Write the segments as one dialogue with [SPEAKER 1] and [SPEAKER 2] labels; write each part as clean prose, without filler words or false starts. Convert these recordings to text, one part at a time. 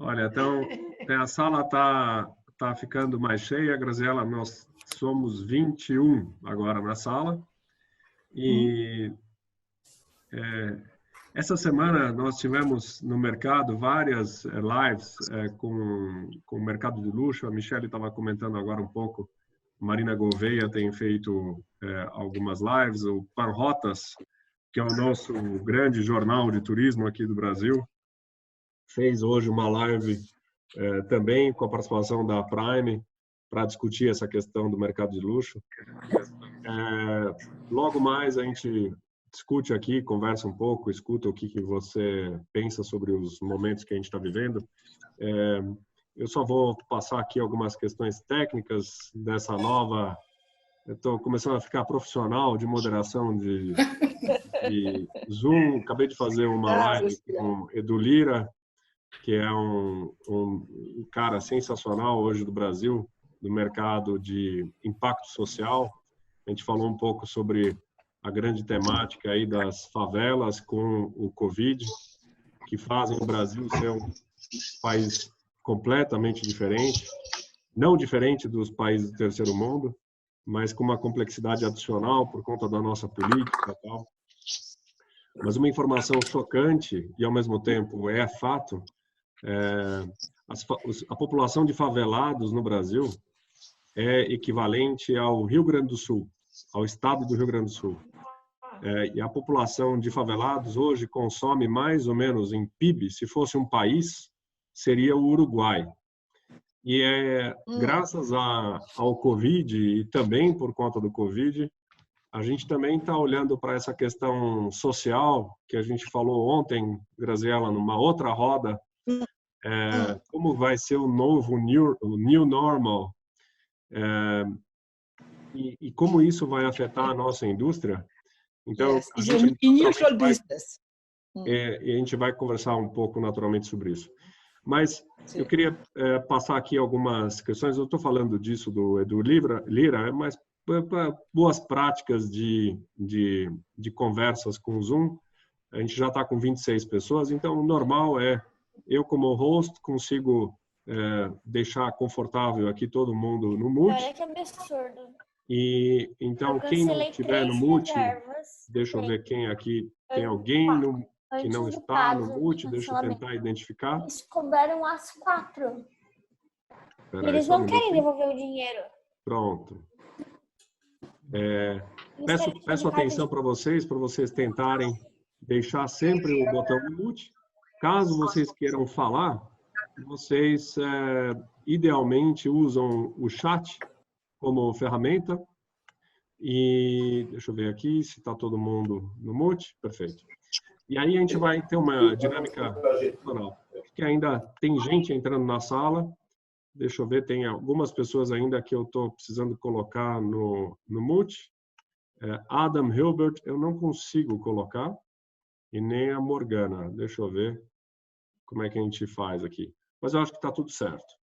[SPEAKER 1] Olha, então, a sala tá ficando mais cheia, Graziella, nós somos 21 agora na sala. E essa semana nós tivemos no mercado várias lives com o mercado do luxo. A Michelle estava comentando agora um pouco. Marina Gouveia tem feito algumas lives. O Panrotas, que é o nosso grande jornal de turismo aqui do Brasil, fez hoje uma live também com a participação da Prime para discutir essa questão do mercado de luxo. Logo mais a gente discute aqui, conversa um pouco, escuta o que você pensa sobre os momentos que a gente está vivendo. Eu só vou passar aqui algumas questões técnicas dessa nova... Eu estou começando a ficar profissional de moderação de Zoom. Acabei de fazer uma live com Edu Lira, que é um cara sensacional hoje do Brasil, do mercado de impacto social. A gente falou um pouco sobre a grande temática aí das favelas com o Covid, que fazem o Brasil ser um país completamente diferente, não diferente dos países do terceiro mundo, mas com uma complexidade adicional por conta da nossa política e tal. Mas uma informação chocante e, ao mesmo tempo, é fato, a população de favelados no Brasil é equivalente ao Rio Grande do Sul, ao estado do Rio Grande do Sul. E a população de favelados hoje consome mais ou menos em PIB, se fosse um país, seria o Uruguai. E graças ao Covid e também por conta do Covid, a gente também está olhando para essa questão social que a gente falou ontem, Graziella, numa outra roda, como vai ser o novo new normal e como isso vai afetar a nossa indústria. Então, a gente vai conversar um pouco naturalmente sobre isso. Mas eu queria passar aqui algumas questões. Eu estou falando disso do Edu Lira, mas boas práticas de conversas com o Zoom. A gente já está com 26 pessoas, então o normal é eu, como host, consigo deixar confortável aqui todo mundo no mute.
[SPEAKER 2] Olha que absurdo.
[SPEAKER 1] E então, quem não estiver no mute, deixa eu ver quem aqui, tem alguém que não está no mute, deixa eu tentar identificar.
[SPEAKER 2] Eles cobraram as 4.
[SPEAKER 1] Peraí,
[SPEAKER 2] eles não querem devolver o dinheiro.
[SPEAKER 1] Pronto. Peço atenção para vocês tentarem deixar sempre o botão no mute. Caso vocês queiram falar, vocês idealmente usam o chat como ferramenta. E deixa eu ver aqui se está todo mundo no mute. Perfeito. E aí a gente vai ter uma dinâmica natural, porque ainda tem gente entrando na sala. Deixa eu ver, tem algumas pessoas ainda que eu estou precisando colocar no mute. Adam Hilbert eu não consigo colocar, e nem a Morgana. Deixa eu ver como é que a gente faz aqui. Mas eu acho que está tudo certo.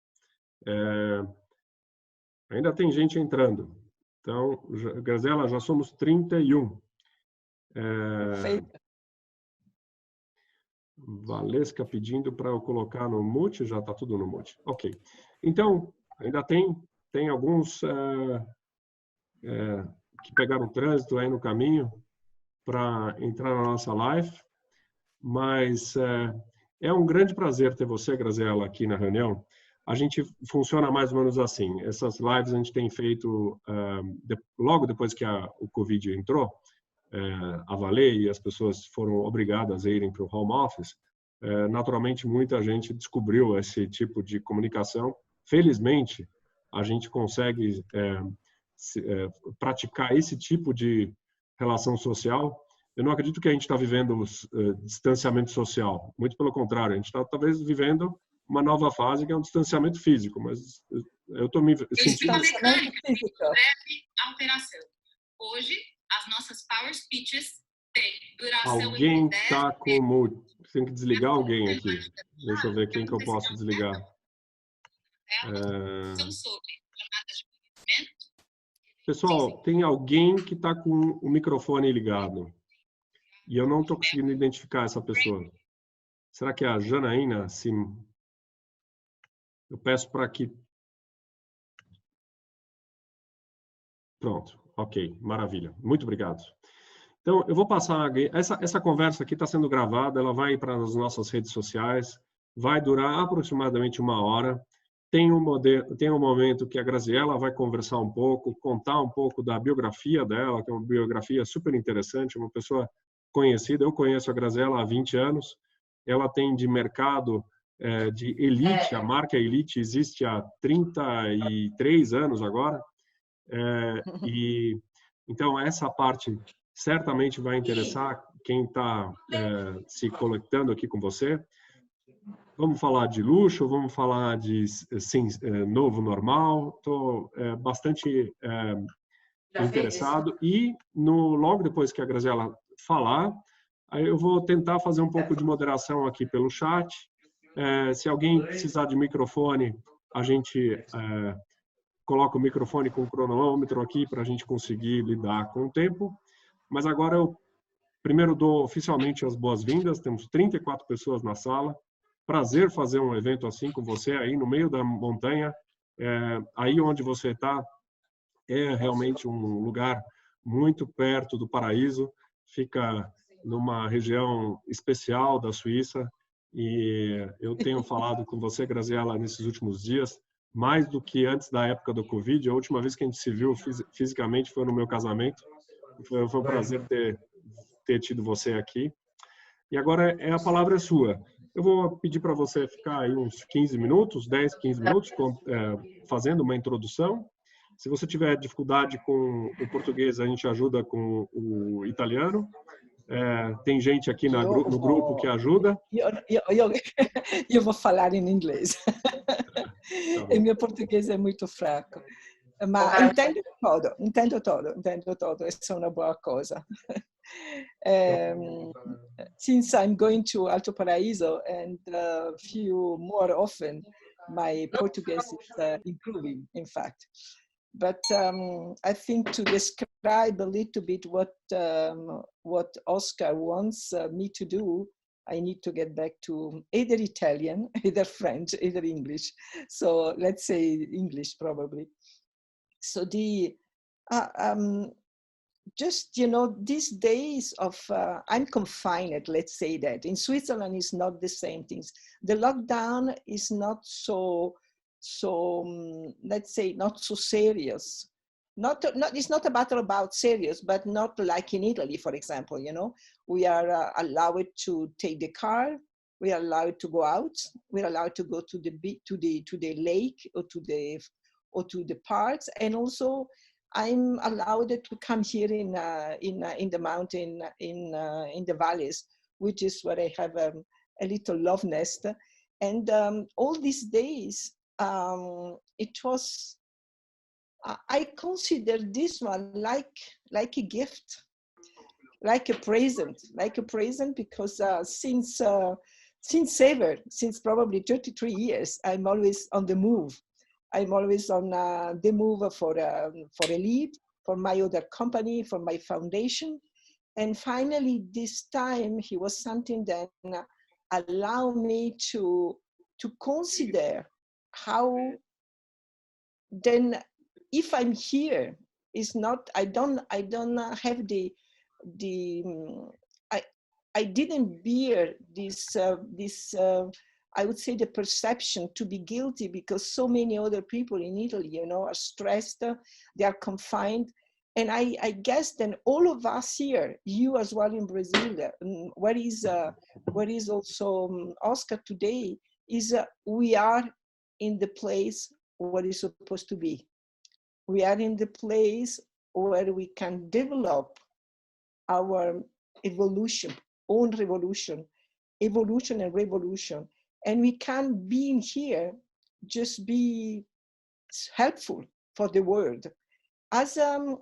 [SPEAKER 1] Ainda tem gente entrando. Então, Graziella, já somos 31.
[SPEAKER 3] Perfeito.
[SPEAKER 1] Valesca pedindo para eu colocar no mute, já está tudo no mute. Ok. Então, ainda tem alguns que pegaram o trânsito aí no caminho para entrar na nossa live, mas é um grande prazer ter você, Graziella, aqui na reunião. A gente funciona mais ou menos assim. Essas lives a gente tem feito logo depois que o Covid entrou, a valer, e as pessoas foram obrigadas a irem para o home office. Naturalmente, muita gente descobriu esse tipo de comunicação. Felizmente, a gente consegue praticar esse tipo de relação social. Eu não acredito que a gente está vivendo distanciamento social. Muito pelo contrário, a gente está talvez vivendo uma nova fase que é um distanciamento físico, mas eu estou me sentindo...
[SPEAKER 4] Breve alteração. Hoje, as nossas power speeches têm duração...
[SPEAKER 1] Alguém está com mute. Tem que desligar alguém aqui. Deixa eu ver quem que eu posso desligar.
[SPEAKER 4] São sobre jornadas de conhecimento.
[SPEAKER 1] Pessoal, tem alguém que está com o microfone ligado. E eu não estou conseguindo identificar essa pessoa. Será que é a Janaína? Sim. Eu peço para que... Pronto, ok, maravilha. Muito obrigado. Então, eu vou passar... Essa conversa aqui está sendo gravada, ela vai para as nossas redes sociais, vai durar aproximadamente 1 hora. Tem um momento que a Graziella vai conversar um pouco, contar um pouco da biografia dela, que é uma biografia super interessante, uma pessoa conhecida. Eu conheço a Graziella há 20 anos. Ela tem de mercado de elite, a marca Elite existe há 33 anos agora. E então essa parte certamente vai interessar quem está se conectando aqui com você. Vamos falar de luxo, vamos falar de novo normal. Estou bastante interessado. E logo depois que a Graziella falar, aí eu vou tentar fazer um pouco de moderação aqui pelo chat. Se alguém precisar de microfone, a gente coloca o microfone com o cronômetro aqui para a gente conseguir lidar com o tempo. Mas agora eu primeiro dou oficialmente as boas-vindas. Temos 34 pessoas na sala. Prazer fazer um evento assim com você aí no meio da montanha. Aí onde você está é realmente um lugar muito perto do paraíso. Fica numa região especial da Suíça. E eu tenho falado com você, Graziella, nesses últimos dias, mais do que antes da época do Covid. A última vez que a gente se viu fisicamente foi no meu casamento. Foi um prazer ter tido você aqui. E agora a palavra é sua. Eu vou pedir para você ficar aí uns 15 minutos, 10, 15 minutos, fazendo uma introdução. Se você tiver dificuldade com o português, a gente ajuda com o italiano. Tem gente aqui no grupo que ajuda.
[SPEAKER 3] Eu vou falar em inglês. E meu português é muito fraco. Mas entendo todo. Isso é uma boa coisa. Since I'm going to Alto Paraíso and feel more often, my Portuguese is improving, in fact. But I think to describe a little bit what Oscar wants me to do, I need to get back to either Italian, either French, either English. So let's say English probably. So just, these days of, I'm confined, let's say that. In Switzerland, it's not the same things. The lockdown is not so let's say, not so serious. It's not a matter about serious, but not like in Italy, for example, we are allowed to take the car, we are allowed to go out, we're allowed to go to the lake or to the parks, and also I'm allowed to come here in the mountain, in the valleys, which is where I have a little love nest. And all these days, it was, I consider this one like a gift, like a present, because since probably 33 years, I'm always on the move. I'm always on the move for a lead, for my other company, for my foundation. And finally, this time, he was something that allowed me to consider how then, if I'm here, is not, I don't have I didn't bear this I would say the perception to be guilty, because so many other people in Italy, are stressed, they are confined. And I guess then all of us here, you as well in Brazil, where is also Oscar today, is we are in the place where it's supposed to be. We are in the place where we can develop our own revolution and revolution. And we can be in here, just be helpful for the world. As one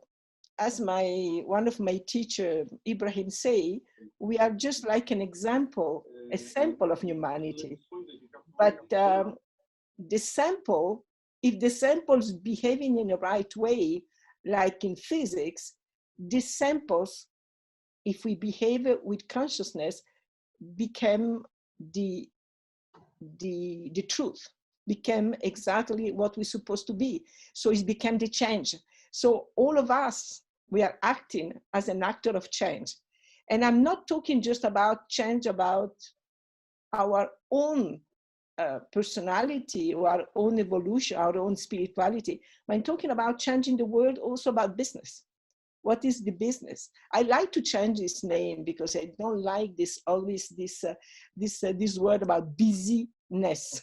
[SPEAKER 3] of my teacher, Ibrahim, say, we are just like a sample of humanity. But the sample, if the sample's behaving in the right way, like in physics, these samples, if we behave with consciousness, become the truth. became exactly what we're supposed to be. So it became the change. So all of us, we are acting as an actor of change. And I'm not talking just about change about our own personality or our own evolution, our own spirituality. But I'm talking about changing the world, also about business. What is the business? I like to change this name because I don't like this always this word about busyness.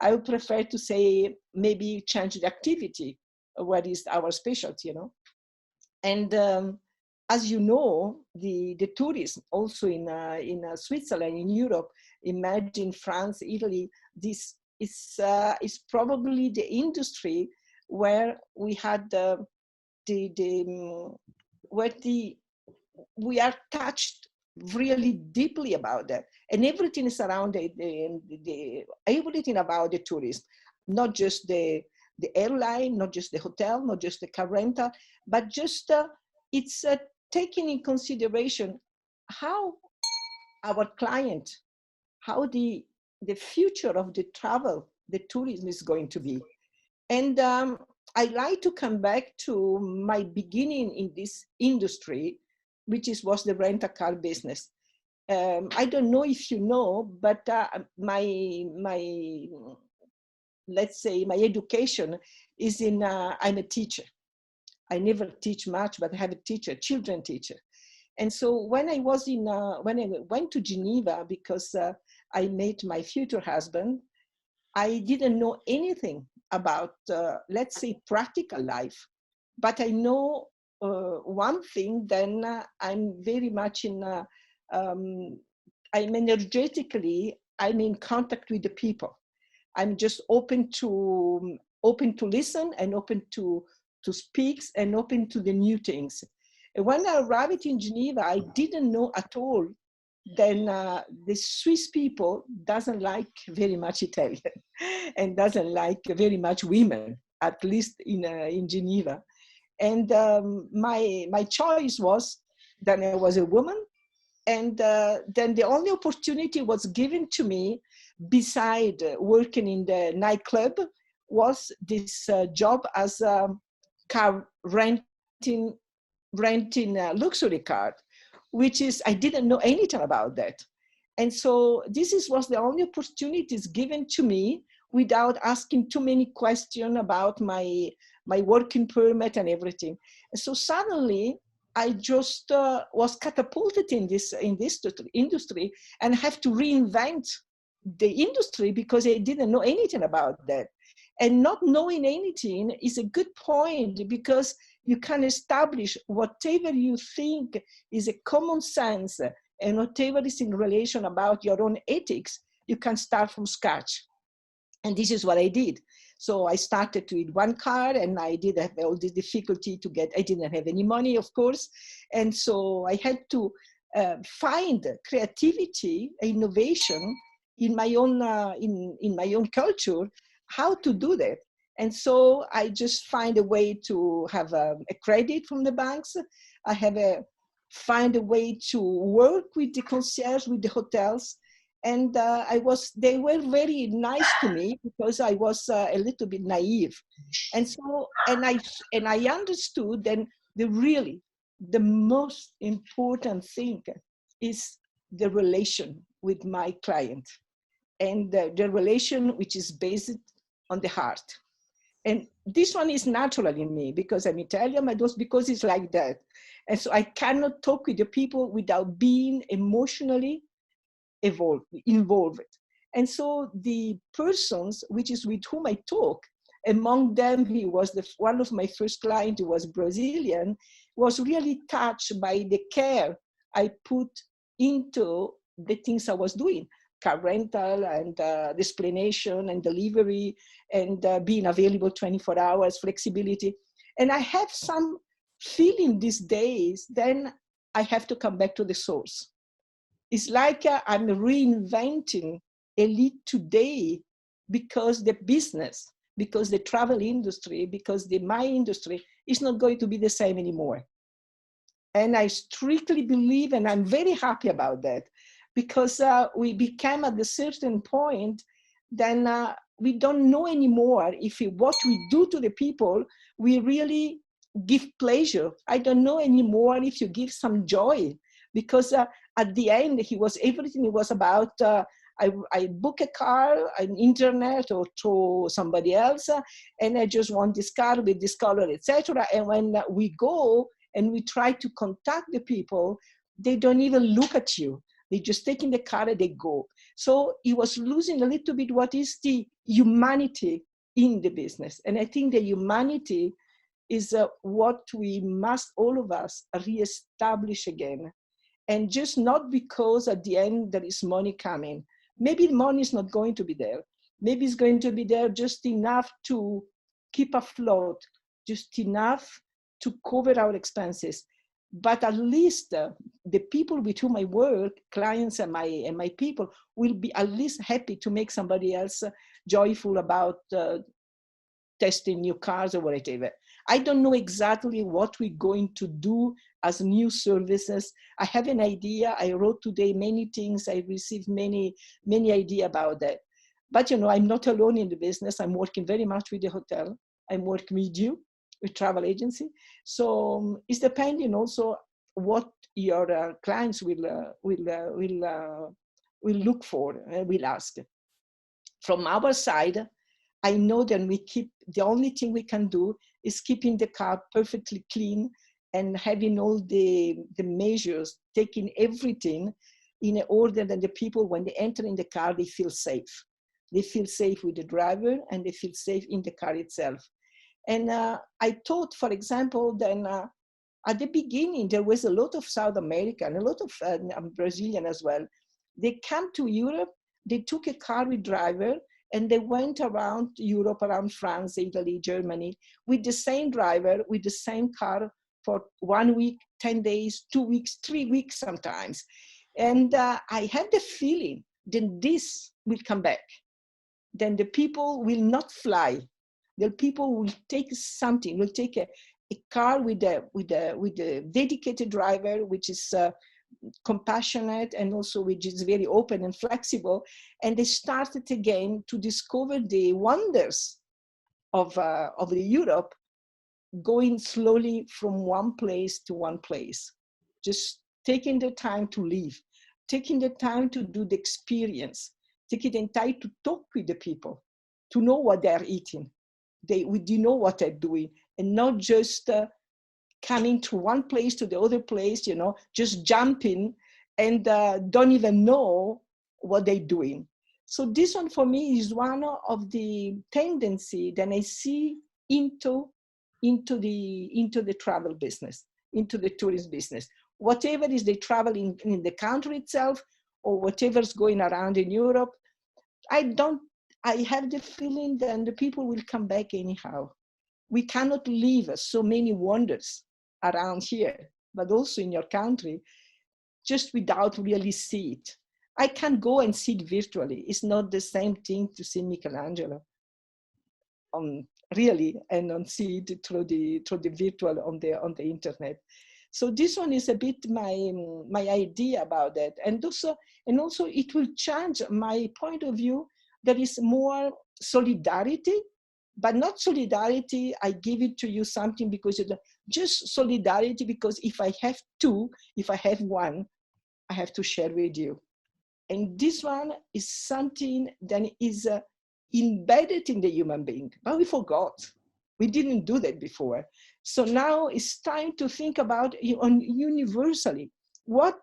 [SPEAKER 3] I would prefer to say maybe change the activity. What is our specialty, you know? And as you know, the tourism also in Switzerland, in Europe, imagine France, Italy, this is probably the industry where we had we are touched really deeply about that, and everything is around everything about the tourism, not just the airline, not just the hotel, not just the car rental, but just it's taking in consideration how our client, how the future of the travel, the tourism is going to be. And I like to come back to my beginning in this industry, which was the rent-a-car business. I don't know if you know, but let's say my education is in, I'm a teacher. I never teach much, but I have a teacher, children teacher. And so when I was when I went to Geneva, because I met my future husband, I didn't know anything about, let's say, practical life. But I know one thing, then I'm very much in, I'm energetically, I'm in contact with the people. I'm just open to listen and open to speak and open to the new things. And when I arrived in Geneva, I didn't know at all. Then the Swiss people doesn't like very much Italian and doesn't like very much women, at least in Geneva. And my choice was, then I was a woman, and then the only opportunity was given to me beside working in the nightclub was this job as a car renting a luxury car, which is, I didn't know anything about that. And so was the only opportunities given to me without asking too many questions about my working permit and everything. And so suddenly I just was catapulted in this industry and have to reinvent the industry because I didn't know anything about that. And not knowing anything is a good point because you can establish whatever you think is a common sense and whatever is in relation about your own ethics, you can start from scratch. And this is what I did. So I started with one car and I did have all this difficulty to get, I didn't have any money, of course. And so I had to find creativity, innovation in my own, in my own culture, how to do that. And so I just find a way to have a credit from the banks. I find a way to work with the concierge, with the hotels. And they were very nice to me because I was a little bit naive. And so, and I understood then the most important thing is the relation with my client, and the relation which is based on the heart. And this one is natural in me because I'm Italian, but also because it's like that. And so I cannot talk with the people without being emotionally involved. And so the persons which is with whom I talk, among them, he was one of my first clients, who was Brazilian, was really touched by the care I put into the things I was doing. Car rental and explanation and delivery and being available 24 hours, flexibility. And I have some feeling these days, then I have to come back to the source. It's like I'm reinventing elite today because the business, because the travel industry, because my industry is not going to be the same anymore. And I strictly believe, and I'm very happy about that, because we became at a certain point then we don't know anymore if what we do to the people, we really give pleasure. I don't know anymore if you give some joy, because at the end, everything was about, I book a car on internet or through somebody else, and I just want this car with this color, etc. And when we go and we try to contact the people, they don't even look at you. They just take in the car and they go. So it was losing a little bit what is the humanity in the business. And I think the humanity is what we must, all of us, reestablish again. And just not because at the end there is money coming. Maybe money is not going to be there. Maybe it's going to be there just enough to keep afloat, just enough to cover our expenses. But at least the people with whom I work, clients and my people, will be at least happy to make somebody else joyful about testing new cars or whatever. I don't know exactly what we're going to do as new services. I have an idea. I wrote today many things. I received many ideas about that. But you know, I'm not alone in the business. I'm working very much with the hotel. I'm working with you, with travel agency. So it's depending also what your clients will look for, will ask. From our side, I know that the only thing we can do is keeping the car perfectly clean and having all the measures, taking everything in order that the people, when they enter in the car, they feel safe. They feel safe with the driver and they feel safe in the car itself. And I thought, for example, then at the beginning, there was a lot of South American, a lot of Brazilian as well. They came to Europe, they took a car with driver, and they went around Europe, around France, Italy, Germany, with the same driver, with the same car for 1 week, 10 days, 2 weeks, 3 weeks sometimes. And I had the feeling that this will come back. Then the people will not fly. The people will take something, will take a car with a dedicated driver, which is compassionate and also which is very open and flexible. And they started again to discover the wonders of the Europe, going slowly from one place to one place, just taking the time to live, taking the time to do the experience, taking the time to talk with the people, to know what they're eating. We do know what they're doing, and not just coming to one place to the other place, you know, just jumping and don't even know what they're doing. So this one for me is one of the tendency that I see into the travel business, into the tourist business. Whatever is they travel in the country itself, or whatever's going around in Europe, I have the feeling that the people will come back anyhow. We cannot leave so many wonders around here, but also in your country, just without really see it. I can go and see it virtually. It's not the same thing to see Michelangelo, really, and see it through the virtual on the internet. So this one is a bit my idea about that, and also it will change my point of view. There is more solidarity, but not solidarity, I give it to you something because just solidarity because if I have two, if I have one, I have to share with you. And this one is something that is embedded in the human being, but we forgot. We didn't do that before. So now it's time to think about universally. What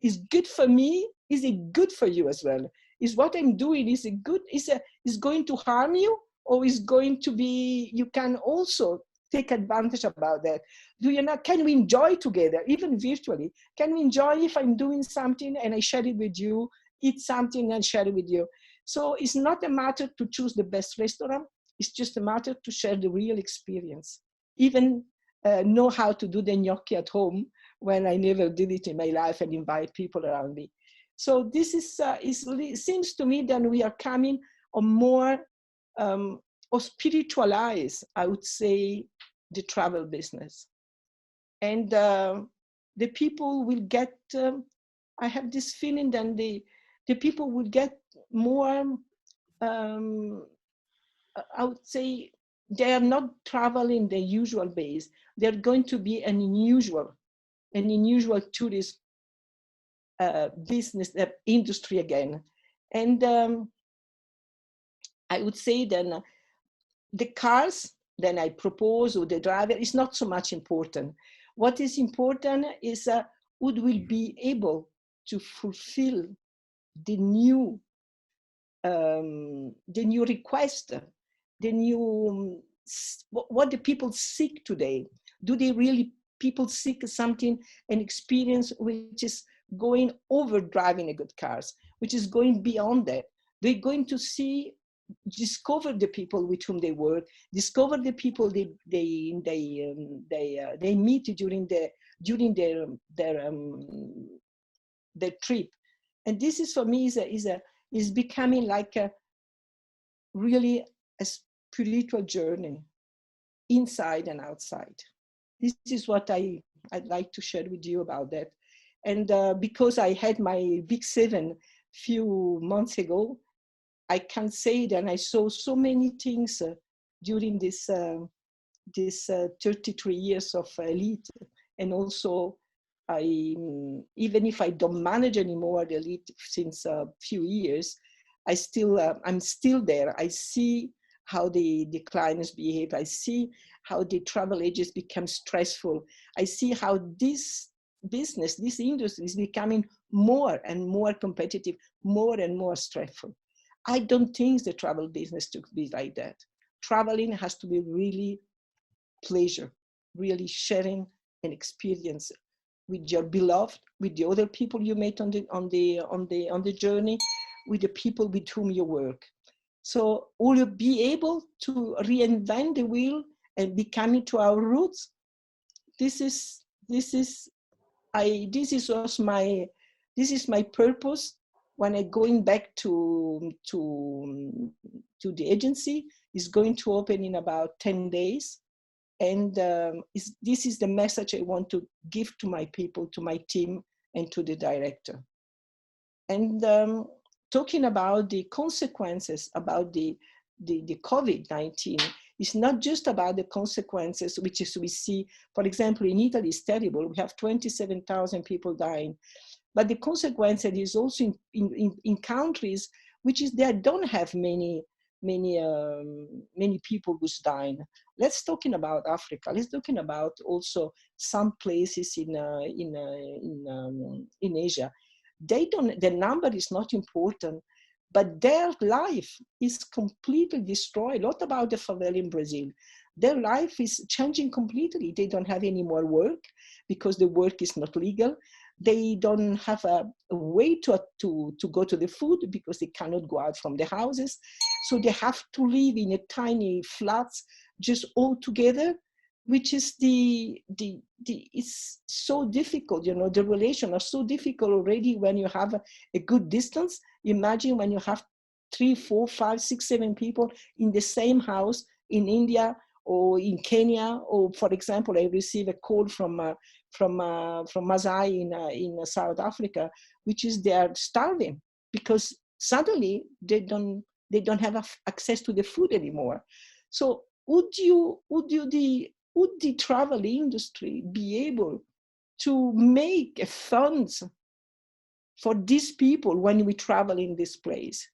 [SPEAKER 3] is good for me, is it good for you as well? Is what I'm doing, is it good? Is going to harm you? Or is going to be, you can also take advantage about that. Can we enjoy together, even virtually? Can we enjoy if I'm doing something and I share it with you, eat something and share it with you? So it's not a matter to choose the best restaurant. It's just a matter to share the real experience. Even know how to do the gnocchi at home when I never did it in my life and invite people around me. So this it seems to me that we are coming on more or spiritualize, I would say, the travel business. And the people will get, I have this feeling that the people will get more I would say they are not traveling the usual base. They're going to be an unusual tourist business industry again. And I would say then the cars then I propose or the driver is not so much important. What is important is who will be able to fulfill the new request, the new what the people seek today. Do they really people seek something, an experience which is going over driving a good cars, which is going beyond that? They're going to discover the people with whom they work, discover the people they meet during their trip, and this is for me is becoming like a really a spiritual journey, inside and outside. This is what I'd like to share with you about that. And because I had my big 7 few months ago, I can say that I saw so many things during this 33 years of Elite, and also even if I don't manage anymore the Elite since a few years, I'm still there. I see how the clients behave. I see how the travel agents become stressful. I see how this business, this industry is becoming more and more competitive, more and more stressful. I don't think the travel business should be like that. Traveling has to be really pleasure, really sharing an experience with your beloved, with the other people you met on the journey, with the people with whom you work. So will you be able to reinvent the wheel and be coming to our roots? This is my purpose when I'm going back to the agency. Is going to open in about 10 days. And this is the message I want to give to my people, to my team, and to the director. And talking about the consequences about the COVID-19, it's not just about the consequences, which is we see, for example, in Italy is terrible. We have 27,000 people dying. But the consequence is also in countries which is they don't have many people who's dying. Let's talking about Africa. Let's talking about also some places in Asia. The number is not important, but their life is completely destroyed. What about the favela in Brazil? Their life is changing completely. They don't have any more work because the work is not legal. They don't have a way to go to the food because they cannot go out from the houses. So they have to live in a tiny flats, just all together, which is it's so difficult. You know, the relations are so difficult already when you have a good distance. Imagine when you have 3, 4, 5, 6, 7 people in the same house in India or in Kenya, or for example, I received a call from Masai in South Africa, which is they are starving because suddenly they don't have access to the food anymore. So would the travel industry be able to make funds for these people when we travel in this place?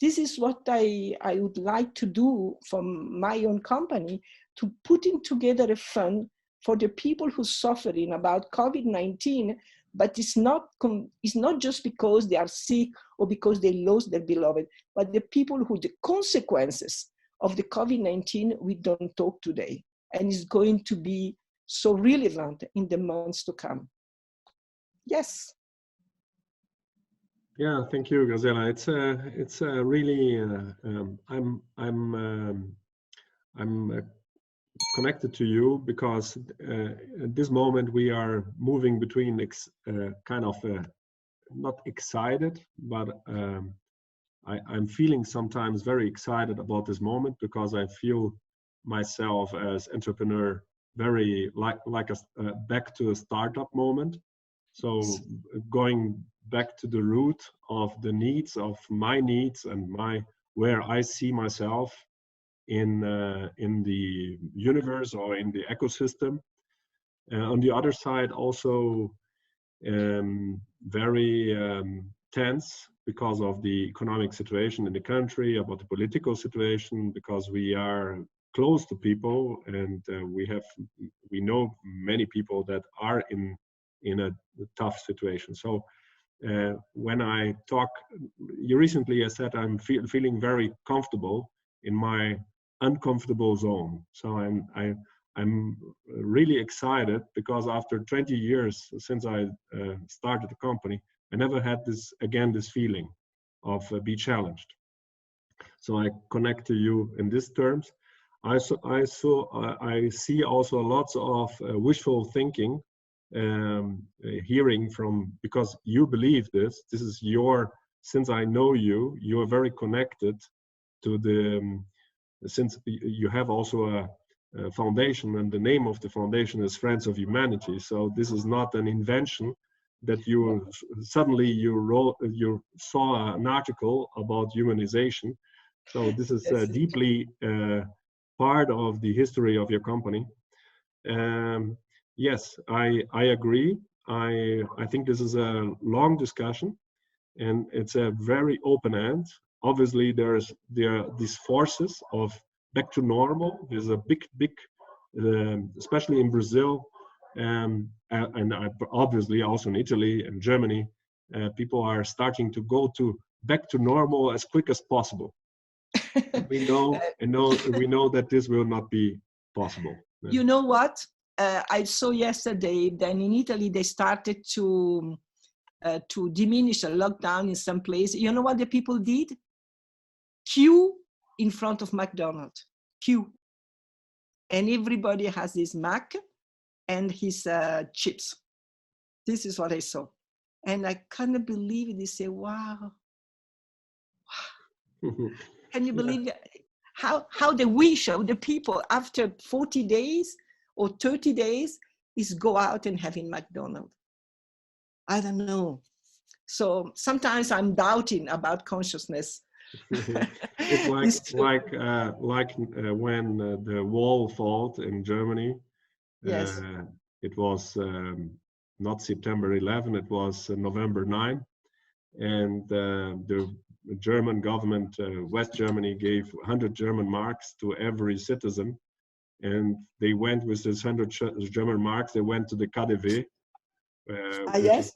[SPEAKER 3] This is what I would like to do for my own company, to putting together a fund for the people who are suffering about COVID-19, but it's not just because they are sick or because they lost their beloved, but the people who the consequences of the COVID-19 we don't talk today, and is going to be so relevant in the months to come. Yes.
[SPEAKER 1] Yeah, thank you, Graziella. It's really I'm connected to you because at this moment we are moving between kind of not excited, but I'm feeling sometimes very excited about this moment because I feel myself as entrepreneur very like a back to a startup moment. So going back to the root of the needs of my needs and where I see myself in the universe or in the ecosystem. On the other side, also very tense because of the economic situation in the country, about the political situation, because we are close to people, and we know many people that are in a tough situation. So when I talk, recently I said I'm feeling very comfortable in my uncomfortable zone. So I'm really excited because after 20 years since I started the company, I never had this feeling of be challenged. So I connect to you in these terms. I see also lots of wishful thinking, hearing from, because you believe this is since I know you, you are very connected to the, since you have also a foundation, and the name of the foundation is Friends of Humanity. So this is not an invention that you suddenly you saw an article about humanization. So this is deeply part of the history of your company. Yes, I agree. I think this is a long discussion, and it's a very open end. Obviously, there are these forces of back to normal. There's a big, especially in Brazil, and obviously also in Italy and Germany, people are starting to go back to normal as quick as possible. We know that this will not be possible.
[SPEAKER 3] You know what? I saw yesterday that in Italy they started to diminish a lockdown in some places. You know what the people did? Queue in front of McDonald's. Queue. And everybody has his Mac and his chips. This is what I saw. And I couldn't believe it. They say, wow. Can you believe how the wish of the people after 40 days or 30 days is go out and having McDonald's? I don't know. So sometimes I'm doubting about consciousness.
[SPEAKER 1] It's like when the wall fell in Germany.
[SPEAKER 3] Yes.
[SPEAKER 1] It was not September 11, it was November 9. And the German government, West Germany, gave 100 German marks to every citizen. And they went with this 100 German marks, they went to the KaDeWe.
[SPEAKER 3] Yes.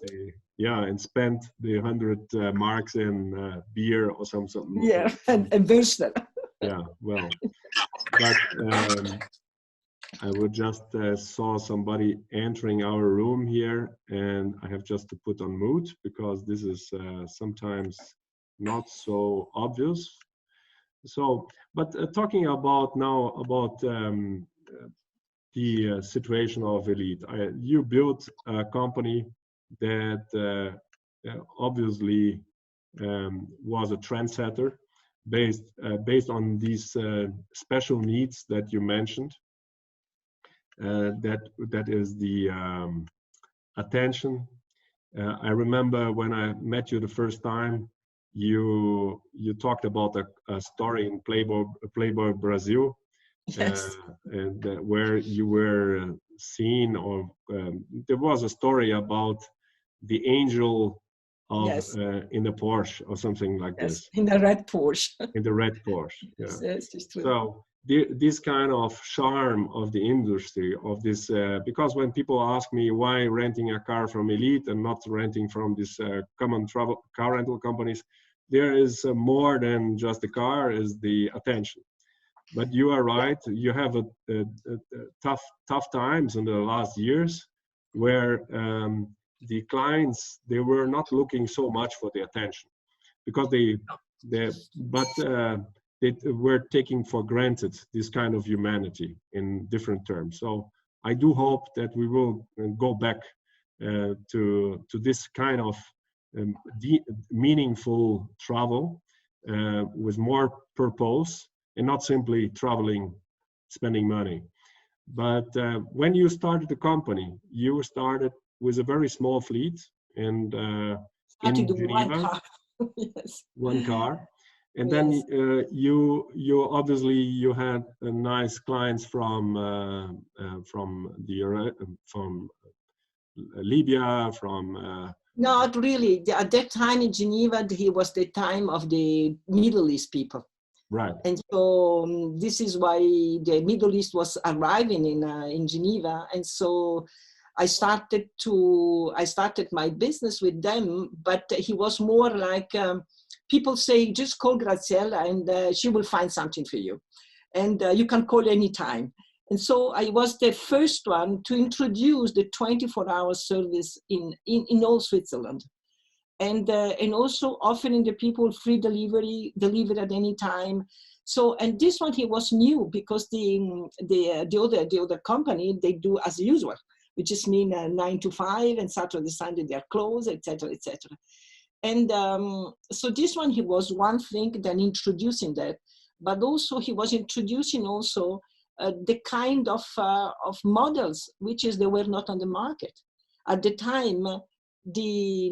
[SPEAKER 1] And spent the 100 marks in beer or something.
[SPEAKER 3] Yeah, and Würstel.
[SPEAKER 1] Yeah, well, but I would just saw somebody entering our room here, and I have just to put on mute because this is sometimes not so obvious. So, but talking about now about the situation of Elite, you built a company that obviously was a trendsetter based on these special needs that you mentioned. That is the attention. I remember when I met you the first time, you talked about a story in Playboy Brazil.
[SPEAKER 3] Yes.
[SPEAKER 1] And where you were seen, or there was a story about the angel of
[SPEAKER 3] Yes.
[SPEAKER 1] in a Porsche or something like this.
[SPEAKER 3] In the red Porsche.
[SPEAKER 1] In the red Porsche.
[SPEAKER 3] Yes,
[SPEAKER 1] Yeah.
[SPEAKER 3] yes, it's true.
[SPEAKER 1] So this kind of charm of the industry of this, because when people ask me why renting a car from Elite and not renting from this common car rental companies, there is more than just the car, is the attention. But you are right. You have a tough times in the last years where the clients, they were not looking so much for the attention because they were taking for granted this kind of humanity in different terms. So I do hope that we will go back to this kind of meaningful travel with more purpose. And not simply traveling, spending money. But when you started the company, you started with a very small fleet, and
[SPEAKER 3] in to do
[SPEAKER 1] Geneva.
[SPEAKER 3] one car. Yes.
[SPEAKER 1] One car. And
[SPEAKER 3] Yes.
[SPEAKER 1] then you obviously you had nice clients from Libya, from
[SPEAKER 3] Not really. At that time in Geneva, it was the time of the Middle East people.
[SPEAKER 1] right.
[SPEAKER 3] And so this is why the Middle East was arriving in Geneva. And so I started my business with them, but he was more like, people say, just call Graziella and she will find something for you. And you can call anytime. And so I was the first one to introduce the 24-hour service in all Switzerland. And also offering the people free delivery at any time. So, and this one, he was new because the other company, they do as usual, which is mean 9 to 5 and Saturday, Sunday, they're closed, etc., etc. And so this one, he was one thing, then introducing that, but also he was introducing also the kind of models, which is they were not on the market. At the time, the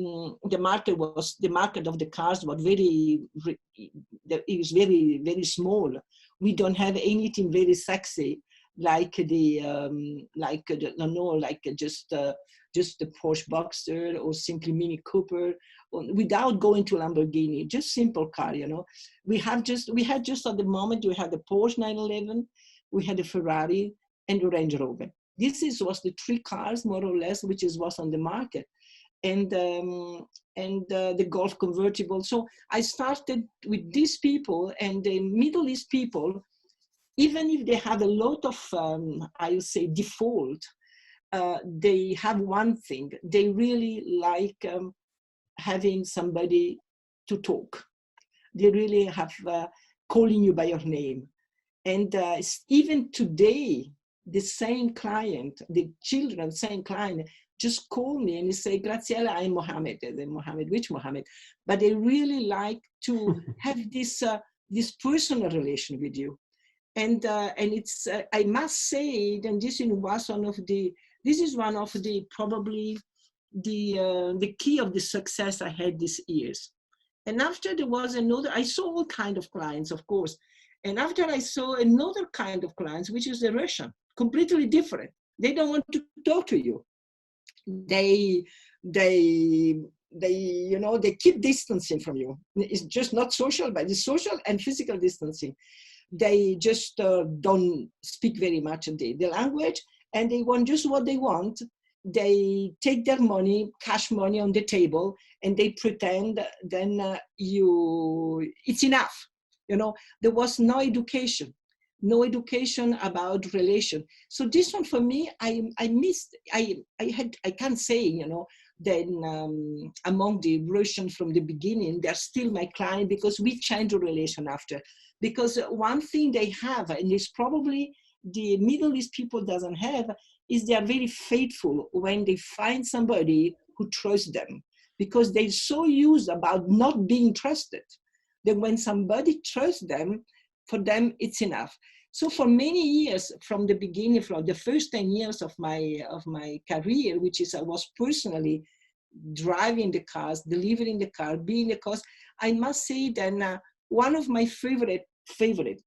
[SPEAKER 3] market of the cars was very small. We don't have anything very sexy like just the Porsche Boxster or simply Mini Cooper, without going to Lamborghini, just simple car, you know. We had just at the moment, we had the Porsche 911, we had the Ferrari and the Range Rover. Was the three cars more or less, which was on the market. And the Golf convertible. So I started with these people, and the Middle East people, even if they have a lot of, I would say, default, they have one thing. They really like having somebody to talk. They really have calling you by your name. And even today, the same client, the children of the same client, just call me and they say, Graziella, I'm Mohammed. And then Mohammed, which Mohammed? But they really like to have this personal relation with you. And it's, I must say, and this is one of the probably the key of the success I had these years. And after there was another, I saw all kind of clients, of course. And after I saw another kind of clients, which is the Russian, completely different. They don't want to talk to you. They keep distancing from you. It's just not social, but it's social and physical distancing. They just don't speak very much the language, and they want just what they want. They take their money, cash money on the table, and they pretend then it's enough. You know, there was no education about relation. So this one for me, I missed. I can't say, you know, then among the Russians from the beginning, they're still my client because we changed the relation after. Because one thing they have, and it's probably the Middle East people doesn't have, is they are very faithful when they find somebody who trusts them, because they're so used about not being trusted. Then when somebody trusts them, for them, it's enough. So for many years, from the beginning, from the first 10 years of my career, which is I was personally driving the cars, delivering the car, being the cars, I must say then one of my favorite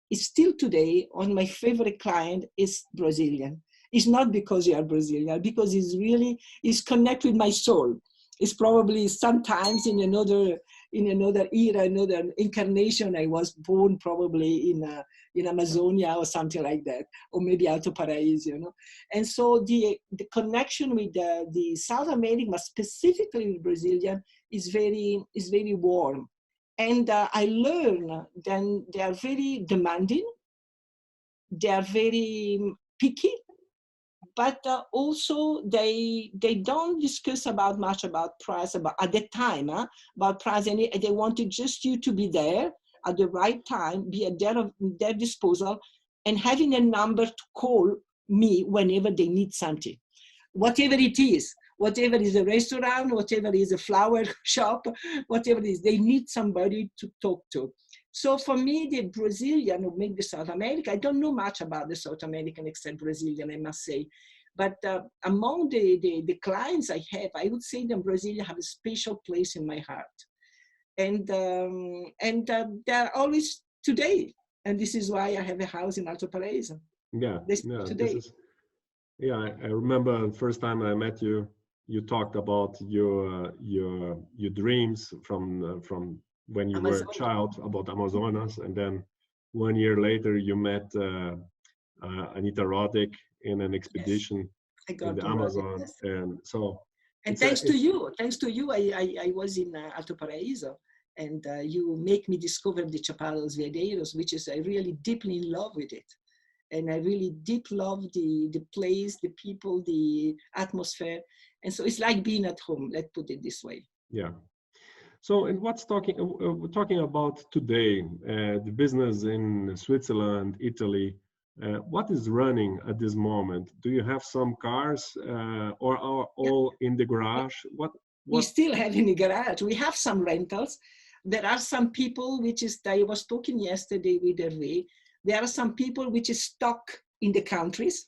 [SPEAKER 3] is still today on my favorite client is Brazilian. It's not because you are Brazilian, because it's connected with my soul. It's probably sometimes in another era, another incarnation, I was born probably in Amazonia or something like that, or maybe Alto Paraíso, you know. And so the connection with the South America, specifically with Brazilian, is very warm. And I learn then they are very demanding, they are very picky, but also they don't discuss much about price at the time, about price, and they wanted just you to be there at the right time, be at their disposal, and having a number to call me whenever they need something, whatever it is. Whatever is a restaurant, whatever is a flower shop, whatever it is, they need somebody to talk to. So for me, the Brazilian, or maybe South America, I don't know much about the South American except Brazilian, I must say. But among the clients I have, I would say that Brasilia have a special place in my heart. And they're always today. And this is why I have a house in Alto Paraíso.
[SPEAKER 1] Yeah,
[SPEAKER 3] Today.
[SPEAKER 1] I remember the first time I met you, you talked about your dreams from when you were a child about Amazonas, and then 1 year later you met Anita Roddick in an expedition in the Amazon, and so.
[SPEAKER 3] And thanks to you, I was in Alto Paraíso, and you make me discover the Chapados Veadeiros, which is I really deeply in love with it. And I really deep love the place, the people, the atmosphere. And so it's like being at home, let's put it this way.
[SPEAKER 1] Yeah. So, and what's talking about today, the business in Switzerland, Italy, what is running at this moment? Do you have some cars or are all in the garage? What?
[SPEAKER 3] We still have in the garage. We have some rentals. There are some people, which is, I was talking yesterday with Hervé, there are some people which is stuck in the countries.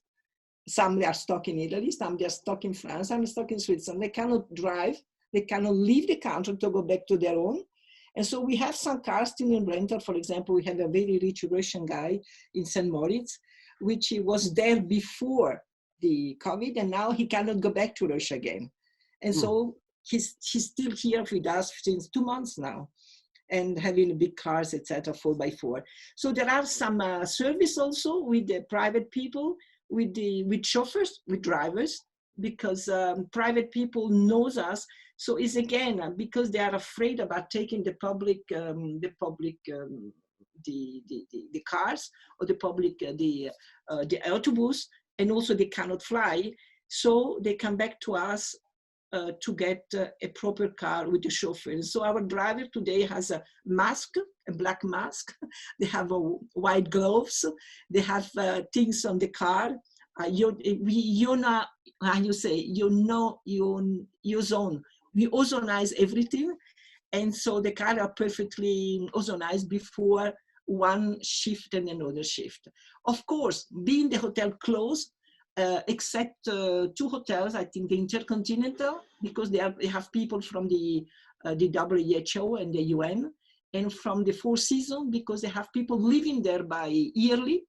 [SPEAKER 3] Some they are stuck in Italy, some they are stuck in France, some are stuck in Switzerland. They cannot drive, they cannot leave the country to go back to their own. And so we have some cars still in rental. For example, we have a very rich Russian guy in St. Moritz, which he was there before the COVID, and now he cannot go back to Russia again. And so he's still here with us since 2 months now, and having big cars, etc., 4x4. So there are some service also with the private people, with chauffeurs, with drivers, because private people knows us. So it's again because they are afraid about taking the cars or the public the autobus, and also they cannot fly. So they come back to us to get a proper car with the chauffeur. And so our driver today has a mask, a black mask. They have white gloves. They have things on the car. You know, how you say, your zone. We ozonize everything. And so the car are perfectly ozonized before one shift and another shift. Of course, being the hotel closed, except 2 hotels, I think the Intercontinental, because they have people from the WHO and the UN, and from the Four Seasons, because they have people living there by yearly.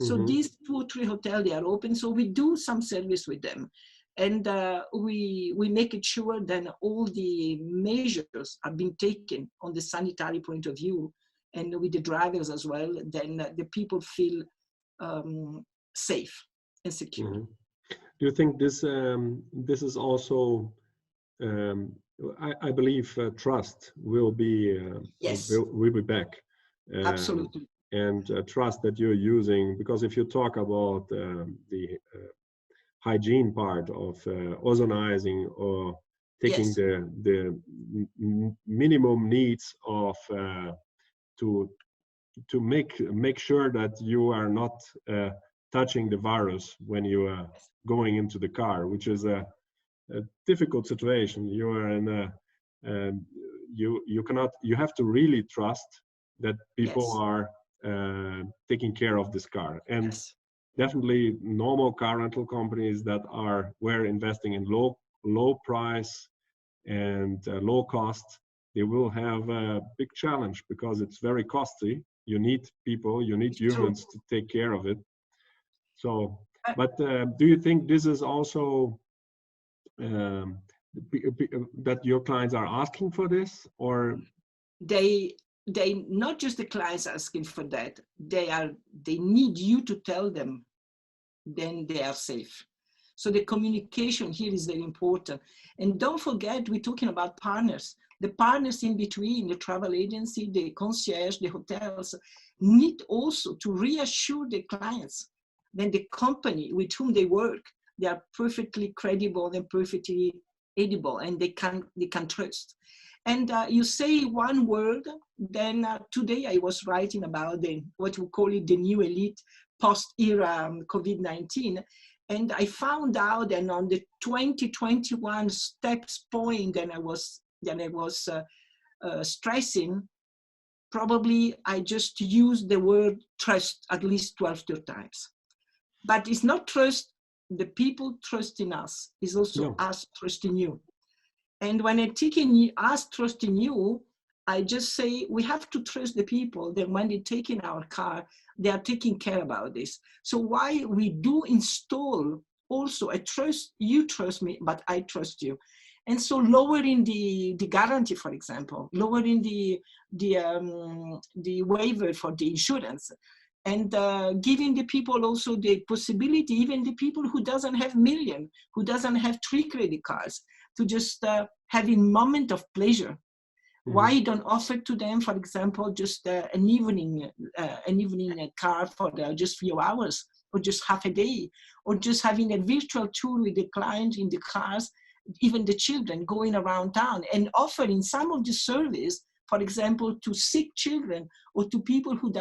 [SPEAKER 3] So these 2 or 3 hotels, they are open. So we do some service with them. And we make it sure that all the measures are being taken on the sanitary point of view, and with the drivers as well, then the people feel safe and secure.
[SPEAKER 1] Do you think this is also, I believe trust will be will be back.
[SPEAKER 3] Absolutely.
[SPEAKER 1] And trust that you're using, because if you talk about the hygiene part of ozonizing or taking the minimum needs of to make sure that you are not touching the virus when you are going into the car, which is a difficult situation. You are in a you have to really trust that people are taking care of this car. And definitely normal car rental companies that were investing in low price and low cost, they will have a big challenge because it's very costly. You need people, you need humans to take care of it. So, but do you think this is also that your clients are asking for this, or
[SPEAKER 3] they not just the clients asking for that, they need you to tell them then they are safe. So the communication here is very important. And don't forget, we're talking about partners. The partners in between, the travel agency, the concierge, the hotels, need also to reassure the clients that the company with whom they work, they are perfectly credible and perfectly edible, and they can trust. And you say one word, then today I was writing about what we call it the new elite post-era COVID-19. And I found out that on the 2021 steps point that I was stressing, probably I just used the word trust at least 12 times. But it's not trust the people trusting us is also us trusting you. And when I'm taking us trusting you, I just say we have to trust the people that when they take in our car, they are taking care about this. So why we do install also, I trust, you trust me, but I trust you. And so lowering the guarantee, for example, lowering the waiver for the insurance, and giving the people also the possibility, even the people who doesn't have million, who doesn't have 3 credit cards, to just having moment of pleasure. Mm-hmm. Why you don't offer to them, for example, just an evening car for just few hours, or just half a day, or just having a virtual tour with the client in the cars, even the children going around town, and offering some of the service, for example, to sick children or to people who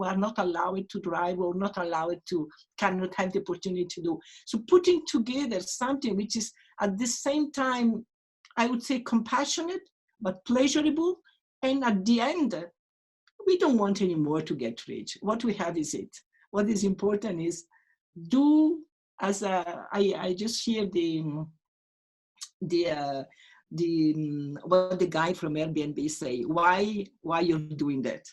[SPEAKER 3] are not allowed to drive or not allowed to, cannot have the opportunity to do. So putting together something which is at the same time, I would say compassionate, but pleasurable. And at the end, we don't want any more to get rich. What we have is it. What is important is do, as I just hear what the guy from Airbnb say, why you're doing that.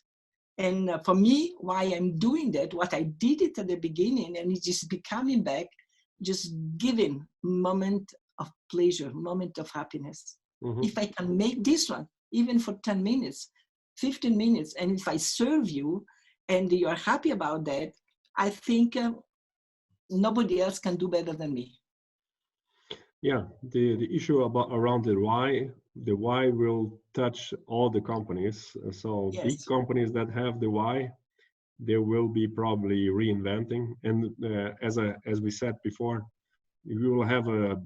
[SPEAKER 3] And for me, why I'm doing that, what I did it at the beginning, and it's just becoming back, just giving moment of pleasure, moment of happiness. Mm-hmm. If I can make this one, even for 10 minutes, 15 minutes, and if I serve you and you are happy about that, I think nobody else can do better than me.
[SPEAKER 1] Yeah, the issue around the why will touch all the companies. So yes. Big companies that have the why, they will be probably reinventing. And as we said before, we will have a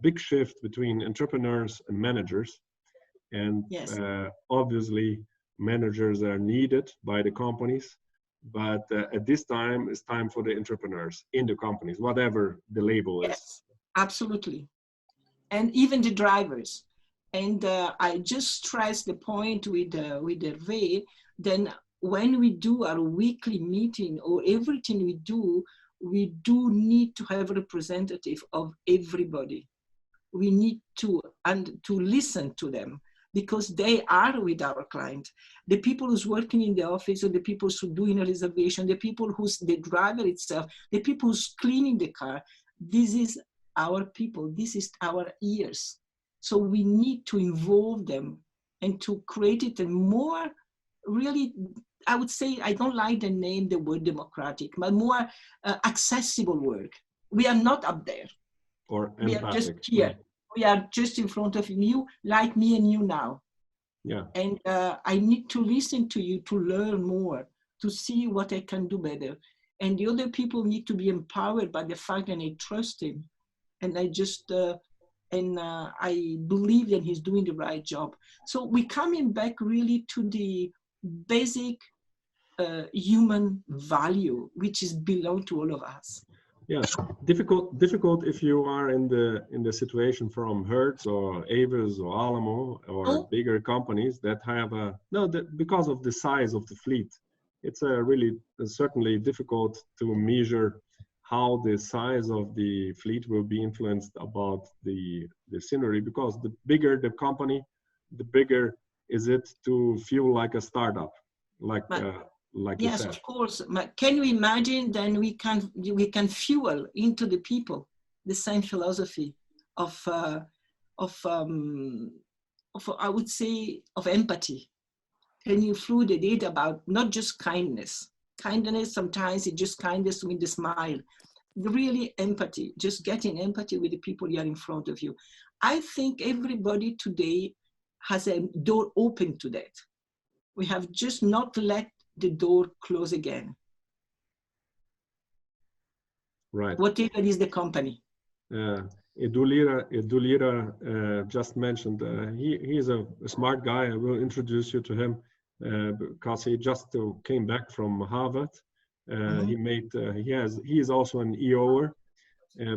[SPEAKER 1] big shift between entrepreneurs and managers. And yes. Obviously, managers are needed by the companies. But at this time, it's time for the entrepreneurs in the companies, whatever the label is.
[SPEAKER 3] Yes. Absolutely. And even the drivers. And I just stress the point with Hervé, then when we do our weekly meeting or everything we do need to have a representative of everybody. We need to listen to them, because they are with our client. The people who's working in the office, or the people who's doing a reservation, the people who's the driver itself, the people who's cleaning the car, this is our people, this is our ears. So we need to involve them and to create it a more, really, I would say, I don't like the word democratic, but more accessible work. We are not up there.
[SPEAKER 1] Or empathic.
[SPEAKER 3] We are just here. We are just in front of you, like me and you now.
[SPEAKER 1] Yeah.
[SPEAKER 3] And I need to listen to you to learn more, to see what I can do better. And the other people need to be empowered by the fact that I trust him. And I just, I believe that he's doing the right job. So we're coming back really to the basic human value, which is belong to all of us.
[SPEAKER 1] Yeah, difficult if you are in the situation from Hertz or Avis or Alamo or bigger companies that have because of the size of the fleet. It's certainly difficult to measure how the size of the fleet will be influenced about the scenery, because the bigger the company, the bigger is it to feel like a startup, like
[SPEAKER 3] yes, you said. Of course. Can you imagine? Then we can fuel into the people the same philosophy of I would say of empathy. Can you flew the data about not just kindness? Kindness, sometimes it's just kindness with a smile. Really empathy, just getting empathy with the people you are in front of you. I think everybody today has a door open to that. We have just not let the door close again.
[SPEAKER 1] Right.
[SPEAKER 3] Whatever is the company.
[SPEAKER 1] Edu Lira just mentioned, he's a smart guy. I will introduce you to him because he just came back from Harvard. He is also an EOer,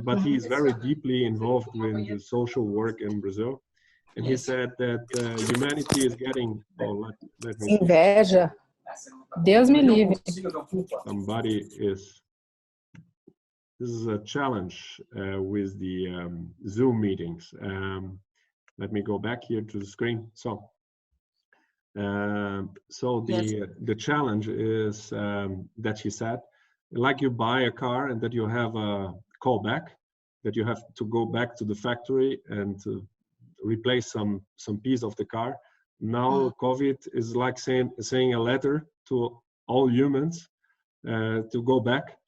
[SPEAKER 1] but he is very deeply involved with the social work in Brazil. And he said that humanity is getting. Let me see.
[SPEAKER 5] Inveja. Deus me livre.
[SPEAKER 1] Somebody is this is a challenge with the Zoom meetings. Let me go back here to the screen. So the challenge is that she said, like you buy a car and that you have a callback, that you have to go back to the factory and to replace some piece of the car. Now COVID is like saying a letter to all humans to go back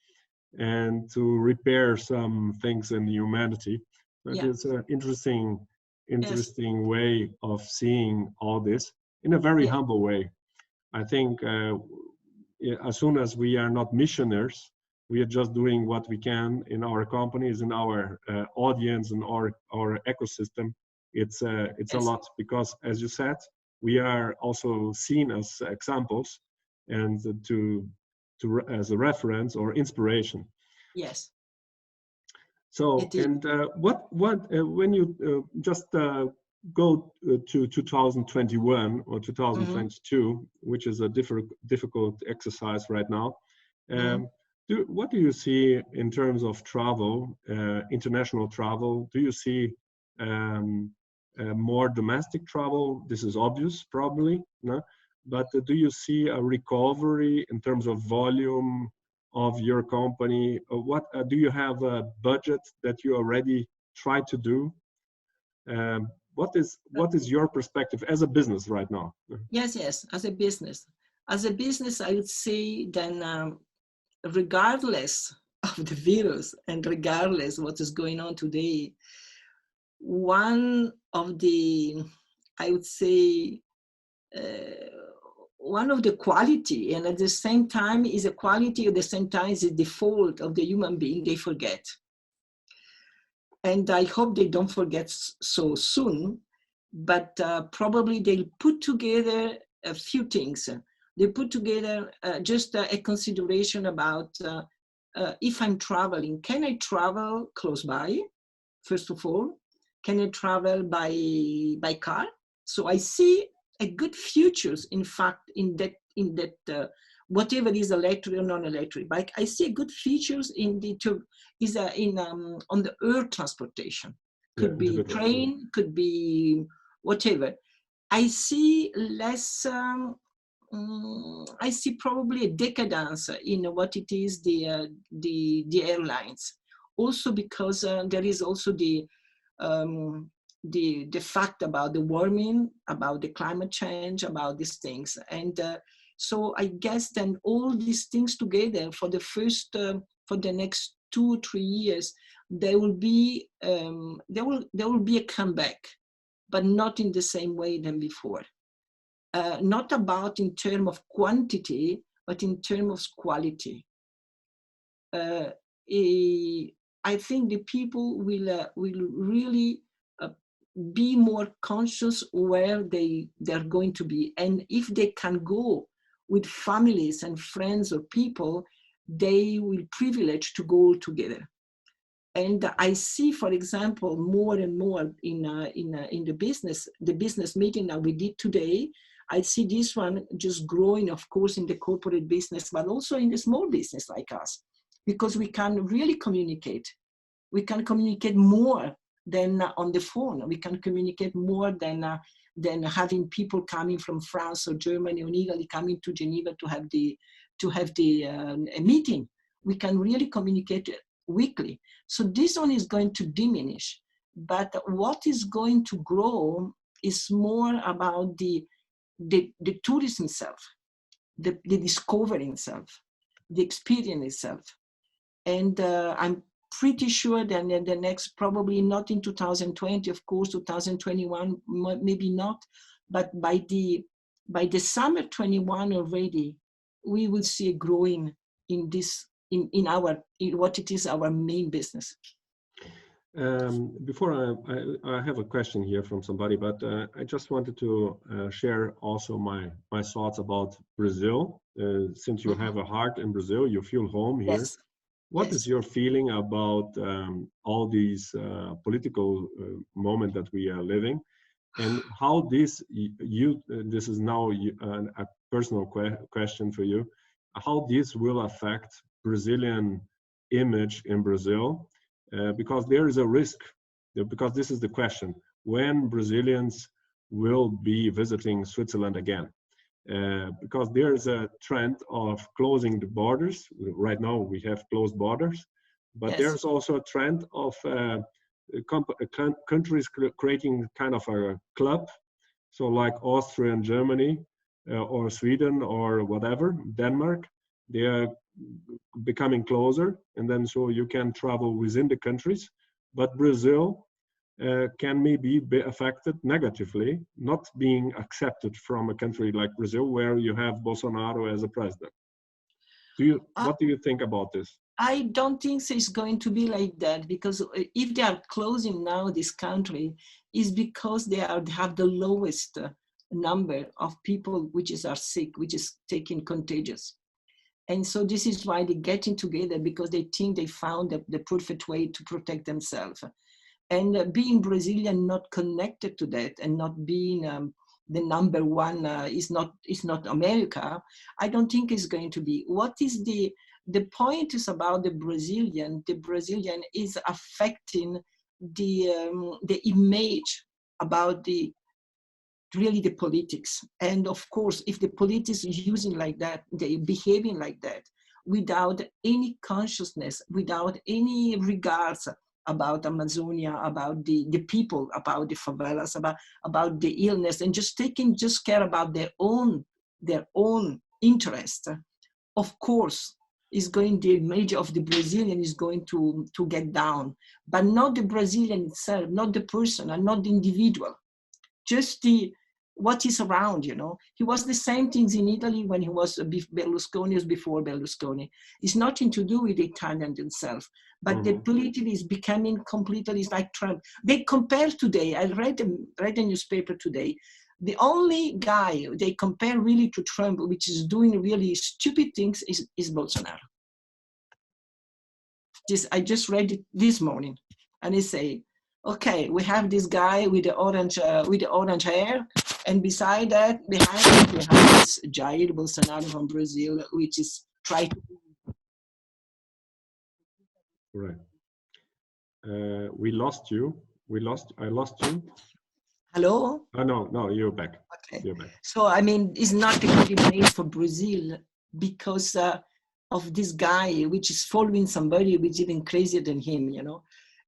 [SPEAKER 1] and to repair some things in humanity. That is an interesting way of seeing all this in a very humble way. I think as soon as we are not missionaries, we are just doing what we can in our companies, in our audience, and our ecosystem. It's a lot, because, as you said, we are also seen as examples and as a reference or inspiration.
[SPEAKER 3] Yes.
[SPEAKER 1] So, and when you just go to 2021 or 2022, which is a difficult exercise right now, what do you see in terms of travel, international travel? Do you see more domestic travel? This is obvious, probably, no? But do you see a recovery in terms of volume of your company? What do you have a budget that you already try to do? What is your perspective as a business right now?
[SPEAKER 3] Yes, as a business, I would say then, regardless of the virus and regardless what is going on today, one of the, I would say, one of the quality, and at the same time is a quality, at the same time is a default of the human being, they forget. And I hope they don't forget so soon, but probably they'll put together a few things. They put together just a consideration about if I'm traveling, can I travel close by, first of all? Can I travel by car? So I see a good futures, in fact, in that whatever is electric or non-electric bike, I see good features in the on the air transportation. Could be train, could be whatever. I see less. I see probably a decadence in what it is the airlines. Also because there is also the fact about the warming, about the climate change, about these things. And so I guess then all these things together for the next 2 or 3 years, there will be a comeback, but not in the same way than before. Not about in terms of quantity, but in terms of quality. I think the people will really be more conscious where they're going to be. And if they can go with families and friends or people, they will privilege to go together. And I see, for example, more and more in the business meeting that we did today, I see this one just growing, of course, in the corporate business, but also in the small business like us, because we can really communicate. We can communicate more than on the phone. We can communicate more than having people coming from France or Germany or Italy coming to Geneva to have a meeting. We can really communicate weekly. So this one is going to diminish, but what is going to grow is more about the tourism itself, the discovery itself, the experience itself. And I'm pretty sure that in the next, probably not in 2020, of course, 2021, maybe not, but by the summer 21 already, we will see a growing in this, in what it is our main business.
[SPEAKER 1] Before I have a question here from somebody, but I just wanted to share also my thoughts about Brazil. Since you have a heart in Brazil, you feel home here.
[SPEAKER 3] Yes.
[SPEAKER 1] What is your feeling about all these political moment that we are living, and how this is now a personal question for you, how this will affect Brazilian image in Brazil, because there is a risk, because this is the question, when Brazilians will be visiting Switzerland again. Because there is a trend of closing the borders. Right now we have closed borders, but
[SPEAKER 3] Yes.
[SPEAKER 1] there's also a trend of countries creating kind of a club. So like Austria and Germany, or Sweden or whatever, Denmark, they are becoming closer, and then so you can travel within the countries. But Brazil can maybe be affected negatively, not being accepted from a country like Brazil, where you have Bolsonaro as a president. What do you think about this?
[SPEAKER 3] I don't think it's going to be like that, because if they are closing now this country, is because they have the lowest number of people which are sick, which is taking contagious. And so this is why they're getting together, because they think they found the perfect way to protect themselves. And being Brazilian, not connected to that, and not being the number one is not America, I don't think it's going to be. What is the point is about the Brazilian is affecting the image about the politics. And of course, if the politics is using like that, they behaving like that, without any consciousness, without any regards about Amazonia, about the people, about the favelas, about the illness, and just care about their own interest, of course, the image of the Brazilian is going to get down, but not the Brazilian itself, not the person, and not the individual, just what is around, He was the same things in Italy when he was Berlusconi, was before Berlusconi. It's nothing to do with the Italian themselves, but the political is becoming completely like Trump. They compare today, I read a newspaper today, the only guy they compare really to Trump, which is doing really stupid things, is Bolsonaro. I just read it this morning, and they say, okay, we have this guy with the orange hair, and beside that, behind it, we have this Jair Bolsonaro from Brazil, which is trying to.
[SPEAKER 1] Right. We lost you. I lost you.
[SPEAKER 3] Hello?
[SPEAKER 1] Oh, no, you're back.
[SPEAKER 3] Okay.
[SPEAKER 1] You're back.
[SPEAKER 3] So, I mean, it's not a good image for Brazil because of this guy, which is following somebody which is even crazier than him,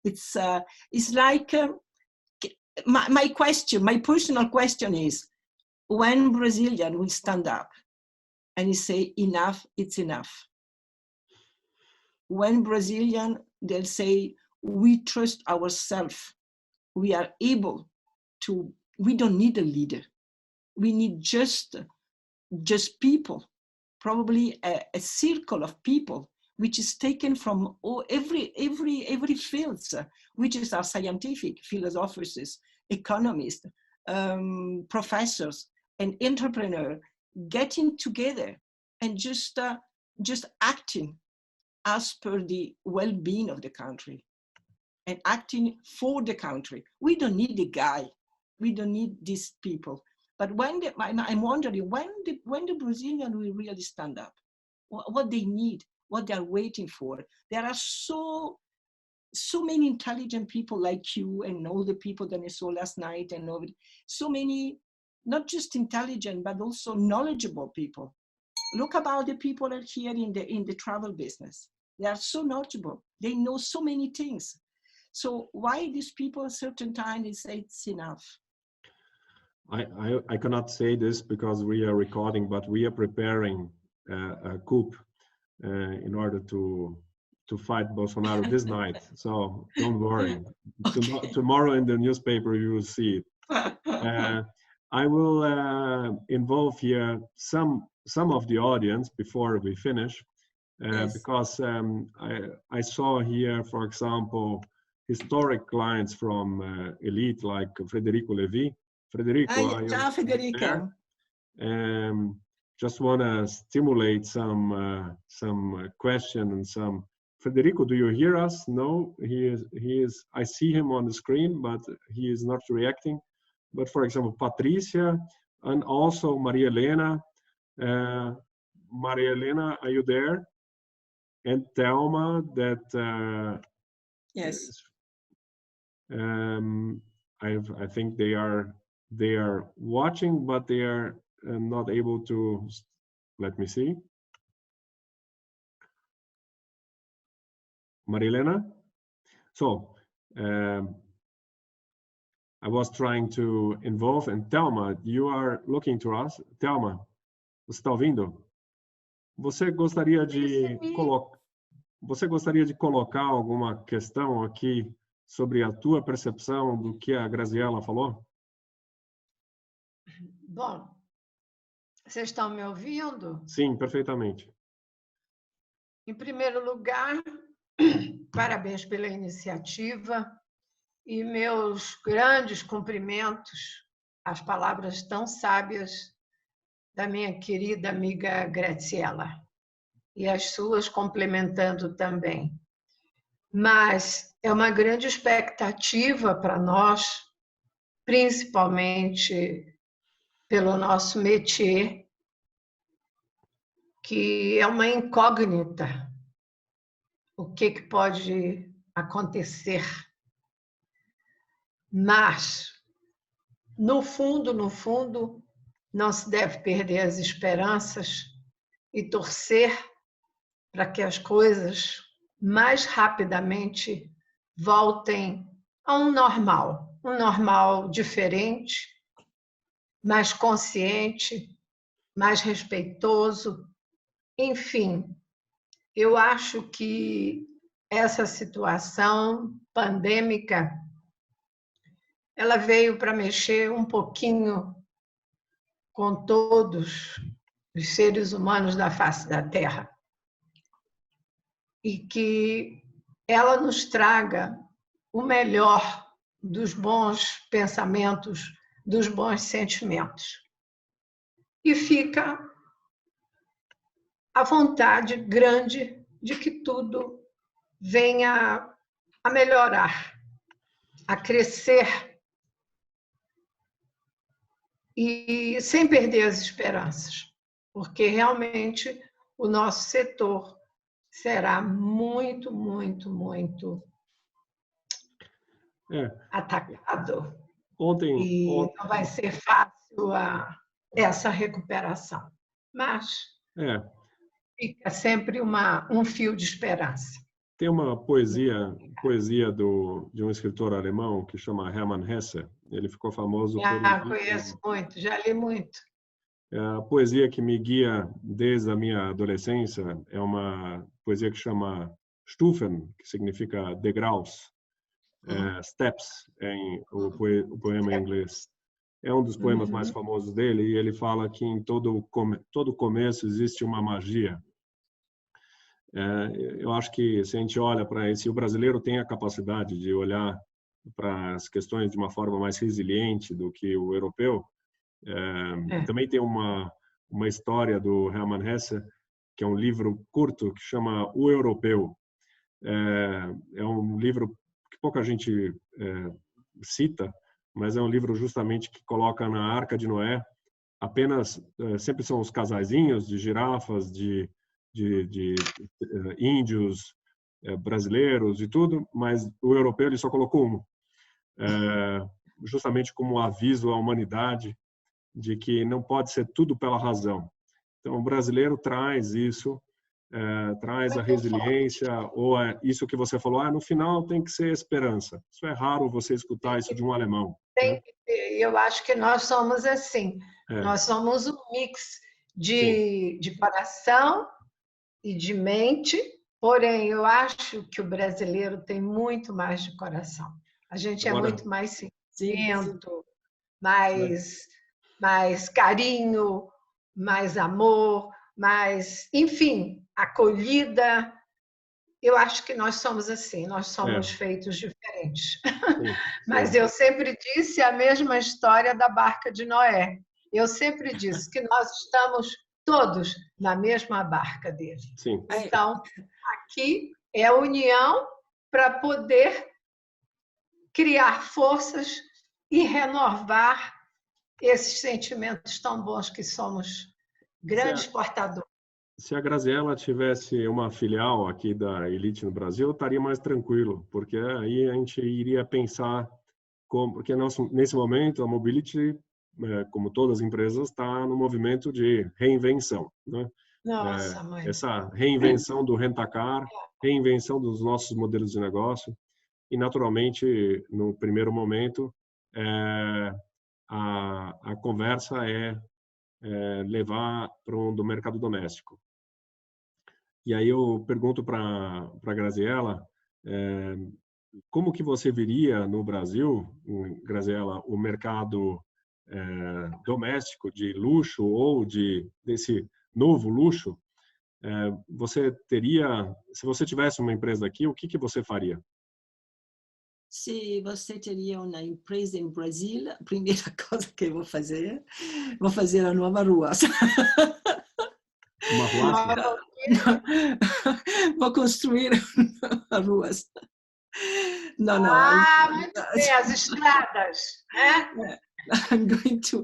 [SPEAKER 3] It's like, my personal question is, when Brazilian will stand up and say, enough, it's enough. When Brazilian, they'll say, we trust ourselves. We are able to, we don't need a leader. We need just people, probably a circle of people, which is taken from every field, which is our scientific, philosophers, economists, professors, and entrepreneurs, getting together and just acting as per the well-being of the country and acting for the country. We don't need a guy. We don't need these people. But I'm wondering when the Brazilian will really stand up, what they need, what they're waiting for. There are so many intelligent people like you and all the people that I saw last night, and so many, not just intelligent, but also knowledgeable people. Look about the people that are here in the travel business. They are so knowledgeable. They know so many things. So why these people at a certain time they say it's enough?
[SPEAKER 1] I cannot say this because we are recording, but we are preparing a coup in order to fight Bolsonaro this night. So don't worry. Okay. Tomorrow in the newspaper you will see it. I will involve here some of the audience before we finish, yes. Because I saw here, for example, historic clients from Elite like Frederico Levi. Federico,
[SPEAKER 3] ciao Federico.
[SPEAKER 1] Just want to stimulate some question and some. Federico, do you hear us? No, he is. I see him on the screen, but he is not reacting. But for example, Patricia and also Maria Elena. Maria Elena, are you there? and Thelma that
[SPEAKER 3] Yes.
[SPEAKER 1] I think they are watching, but they are not able to. Let me see. Marilena. So I was trying to involve, and Thelma, you are looking to us. Thelma, você está ouvindo? Você gostaria de colocar alguma questão aqui sobre a tua percepção do que a Graziella falou?
[SPEAKER 5] Bom, vocês estão me ouvindo?
[SPEAKER 1] Sim, perfeitamente.
[SPEAKER 5] Em primeiro lugar, parabéns pela iniciativa e meus grandes cumprimentos às palavras tão sábias da minha querida amiga Graziella e as suas complementando também. Mas é uma grande expectativa para nós, principalmente pelo nosso métier, que é uma incógnita. O que pode acontecer? Mas, no fundo, não se deve perder as esperanças e torcer para que as coisas mais rapidamente voltem a um normal diferente, mais consciente, mais respeitoso. Enfim, eu acho que essa situação pandêmica, ela veio para mexer um pouquinho com todos os seres humanos da face da Terra. E que ela nos traga o melhor dos bons pensamentos, dos bons sentimentos. E fica a vontade grande de que tudo venha a melhorar, a crescer, e sem perder as esperanças, porque realmente o nosso setor será muito atacado. E não vai ser fácil essa recuperação. Mas fica sempre um fio de esperança.
[SPEAKER 1] Tem uma poesia de um escritor alemão que chama Hermann Hesse. Ele ficou famoso por...
[SPEAKER 5] Conheço muito, já li muito.
[SPEAKER 1] A poesia que me guia desde a minha adolescência é uma poesia que chama Stufen, que significa degraus. Steps, o poema em inglês. É um dos poemas mais famosos dele, e ele fala que em todo começo existe uma magia. Eu acho que se a gente olha para isso, e o brasileiro tem a capacidade de olhar para as questões de uma forma mais resiliente do que o europeu. Também tem uma história do Hermann Hesse, que é um livro curto que chama O Europeu. É um livro que pouca gente cita, mas é um livro justamente que coloca na Arca de Noé apenas, sempre são os casaizinhos de girafas, de índios, brasileiros e tudo, mas o europeu ele só colocou um, justamente como um aviso à humanidade de que não pode ser tudo pela razão. Então o brasileiro traz isso, traz a resiliência, ou isso que você falou, no final tem que ser esperança. Isso é raro você escutar isso de um alemão.
[SPEAKER 5] Tem que ter. Eu acho que nós somos assim. Nós somos um mix de coração e de mente, porém eu acho que o brasileiro tem muito mais de coração. A gente é muito mais sensível, mais carinho, mais amor, mais, enfim, acolhida. Eu acho que nós somos assim, nós somos feitos diferentes. Mas eu sempre disse a mesma história da barca de Noé. Eu sempre disse que nós estamos todos na mesma barca dele. Então, aqui é a união para poder criar forças e renovar esses sentimentos tão bons que somos grandes portadores.
[SPEAKER 1] se a Graziella tivesse uma filial aqui da Elite no Brasil, eu estaria mais tranquilo, porque aí a gente iria pensar como, porque nesse momento a Mobility, como todas as empresas, está no movimento de reinvenção, né?
[SPEAKER 5] Nossa, mãe.
[SPEAKER 1] Essa reinvenção do rent-a-car, reinvenção dos nossos modelos de negócio, e naturalmente, no primeiro momento, a conversa é levar para do mercado doméstico. E aí eu pergunto para a Graziella, como que você viria no Brasil, Graziella, o mercado doméstico de luxo ou desse novo luxo? Você teria, se você tivesse uma empresa aqui, o que que você faria?
[SPEAKER 3] Se você teria uma empresa em Brasília, a primeira coisa que eu vou fazer a nova rua.
[SPEAKER 1] Uma rua?
[SPEAKER 3] Vou construir ruas. Não, não.
[SPEAKER 5] Ah, muito bem, as estradas, né?
[SPEAKER 3] I'm going to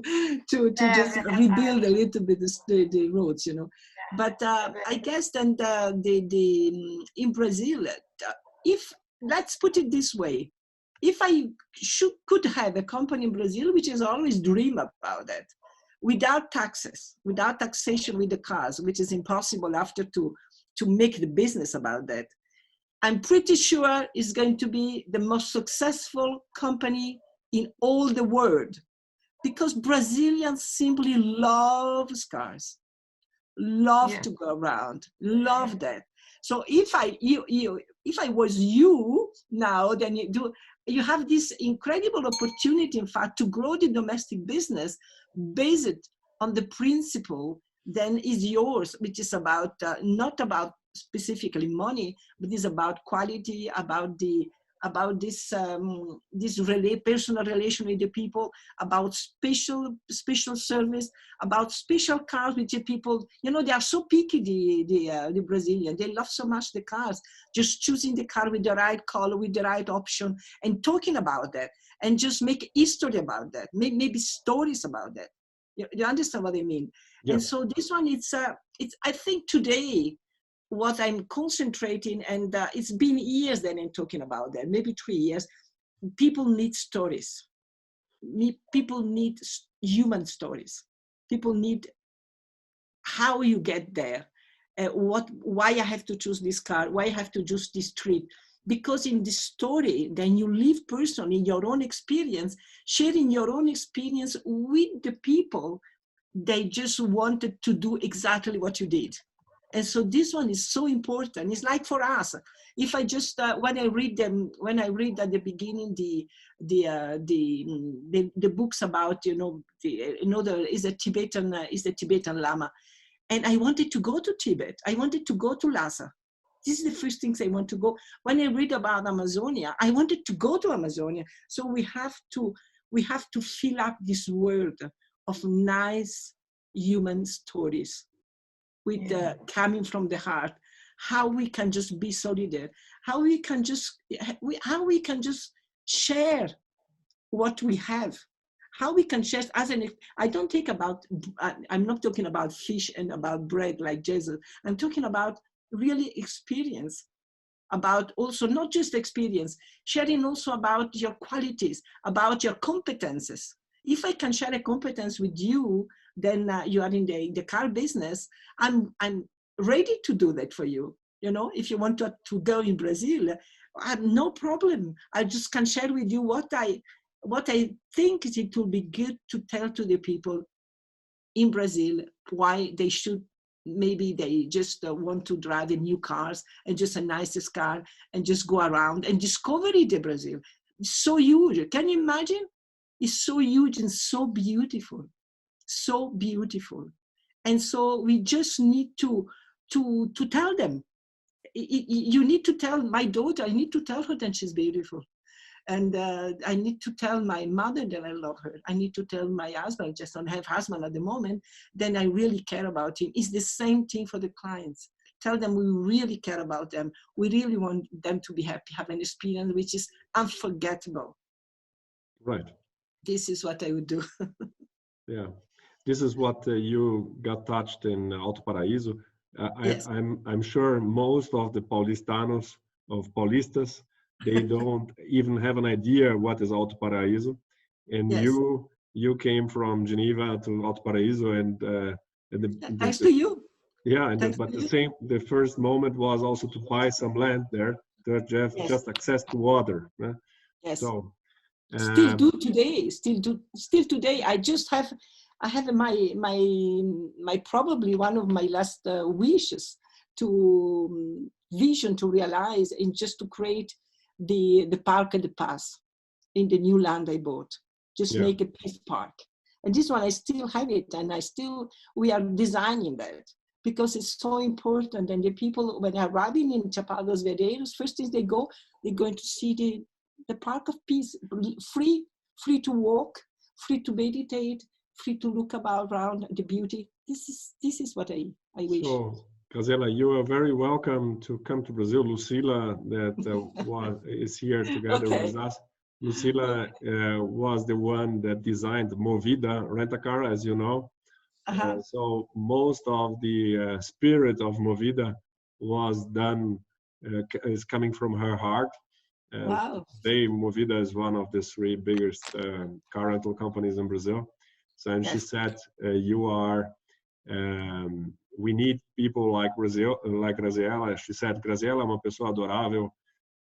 [SPEAKER 3] just rebuild a little bit the roads, you know. But I guess then in Brazil, if let's put it this way, if I could have a company in Brazil, which is always dream about that, without taxes, without taxation with the cars, which is impossible after to make the business about that, I'm pretty sure it's going to be the most successful company in all the world, because Brazilians simply love cars, love to go around, love that. So if I was you now, then you have this incredible opportunity, in fact, to grow the domestic business based on the principle then is yours, which is about not about specifically money, but is about quality, about this personal relation with the people, about special service, about special cars with the people. You know, they are so picky, the Brazilians. They love so much the cars, just choosing the car with the right color, with the right option, and talking about that, and just make history about that, maybe stories about that. You understand what I mean? Yeah. And so this one, it's I think today, what I'm concentrating, and it's been years that I'm talking about that, maybe 3 years, people need stories. People need human stories. People need how you get there, why I have to choose this car, why I have to choose this trip. Because in this story, then you live personally your own experience, sharing your own experience with the people. They just wanted to do exactly what you did. And so this one is so important. It's like for us, if I just when I read at the beginning the books about, you know, is the Tibetan Lama, and I wanted to go to Tibet. I wanted to go to Lhasa. This is the first things I want to go. When I read about Amazonia, I wanted to go to Amazonia. So we have to fill up this world of nice human stories with coming from the heart, how we can just be solidary, how we can just share what we have, how we can share I'm not talking about fish and about bread like Jesus. I'm talking about really experience, about also not just experience, sharing also about your qualities, about your competences. If I can share a competence with you, then you are in the car business. I'm ready to do that for you. You know, if you want to go in Brazil, no problem. I just can share with you what I think it will be good to tell to the people in Brazil, why they should. Maybe they just want to drive the new cars and just a nicest car and just go around and discover it in Brazil. It's so huge. Can you imagine? It's so huge and so beautiful. So beautiful. And so we just need to tell them. You need to tell my daughter, I need to tell her that she's beautiful. And I need to tell my mother that I love her. I need to tell my husband, I just don't have husband at the moment, then I really care about him. It's the same thing for the clients. Tell them we really care about them. We really want them to be happy, have an experience which is unforgettable.
[SPEAKER 1] Right.
[SPEAKER 3] This is what I would do.
[SPEAKER 1] Yeah. This is what you got touched in Alto Paraíso.
[SPEAKER 3] Yes.
[SPEAKER 1] I'm sure most of the Paulistas, they don't even have an idea what is Alto Paraíso. And
[SPEAKER 3] Yes.
[SPEAKER 1] you came from Geneva to Alto Paraíso, and
[SPEAKER 3] Thanks to you.
[SPEAKER 1] yeah,
[SPEAKER 3] Thanks
[SPEAKER 1] but
[SPEAKER 3] to
[SPEAKER 1] the
[SPEAKER 3] you.
[SPEAKER 1] same, the first moment was also to buy some land there to have
[SPEAKER 3] Yes.
[SPEAKER 1] just access to water.
[SPEAKER 3] Yes.
[SPEAKER 1] So
[SPEAKER 3] Still do today. Still today. I have my probably one of my last wishes to vision to realize, and just to create the park at the pass in the new land I bought. Just
[SPEAKER 1] yeah,
[SPEAKER 3] make a peace park. And this one I still have it, and we are designing that because it's so important. And the people, when they're arriving in Chapados Vereiros, first thing they're going to see the park of peace, free to walk, free to meditate, free to look around the beauty. This is what I wish.
[SPEAKER 1] So, Graziella, you are very welcome to come to Brazil. Lucila, that is here together
[SPEAKER 3] Okay.
[SPEAKER 1] with us. Lucila was the one that designed Movida Rent-A-Car, as you know. So most of the spirit of Movida was done, is coming from her heart.
[SPEAKER 3] Wow.
[SPEAKER 1] Today, Movida is one of the 3 biggest car rental companies in Brazil. So, and she said, we need people like Graziella. She said, Graziella é uma pessoa adorável.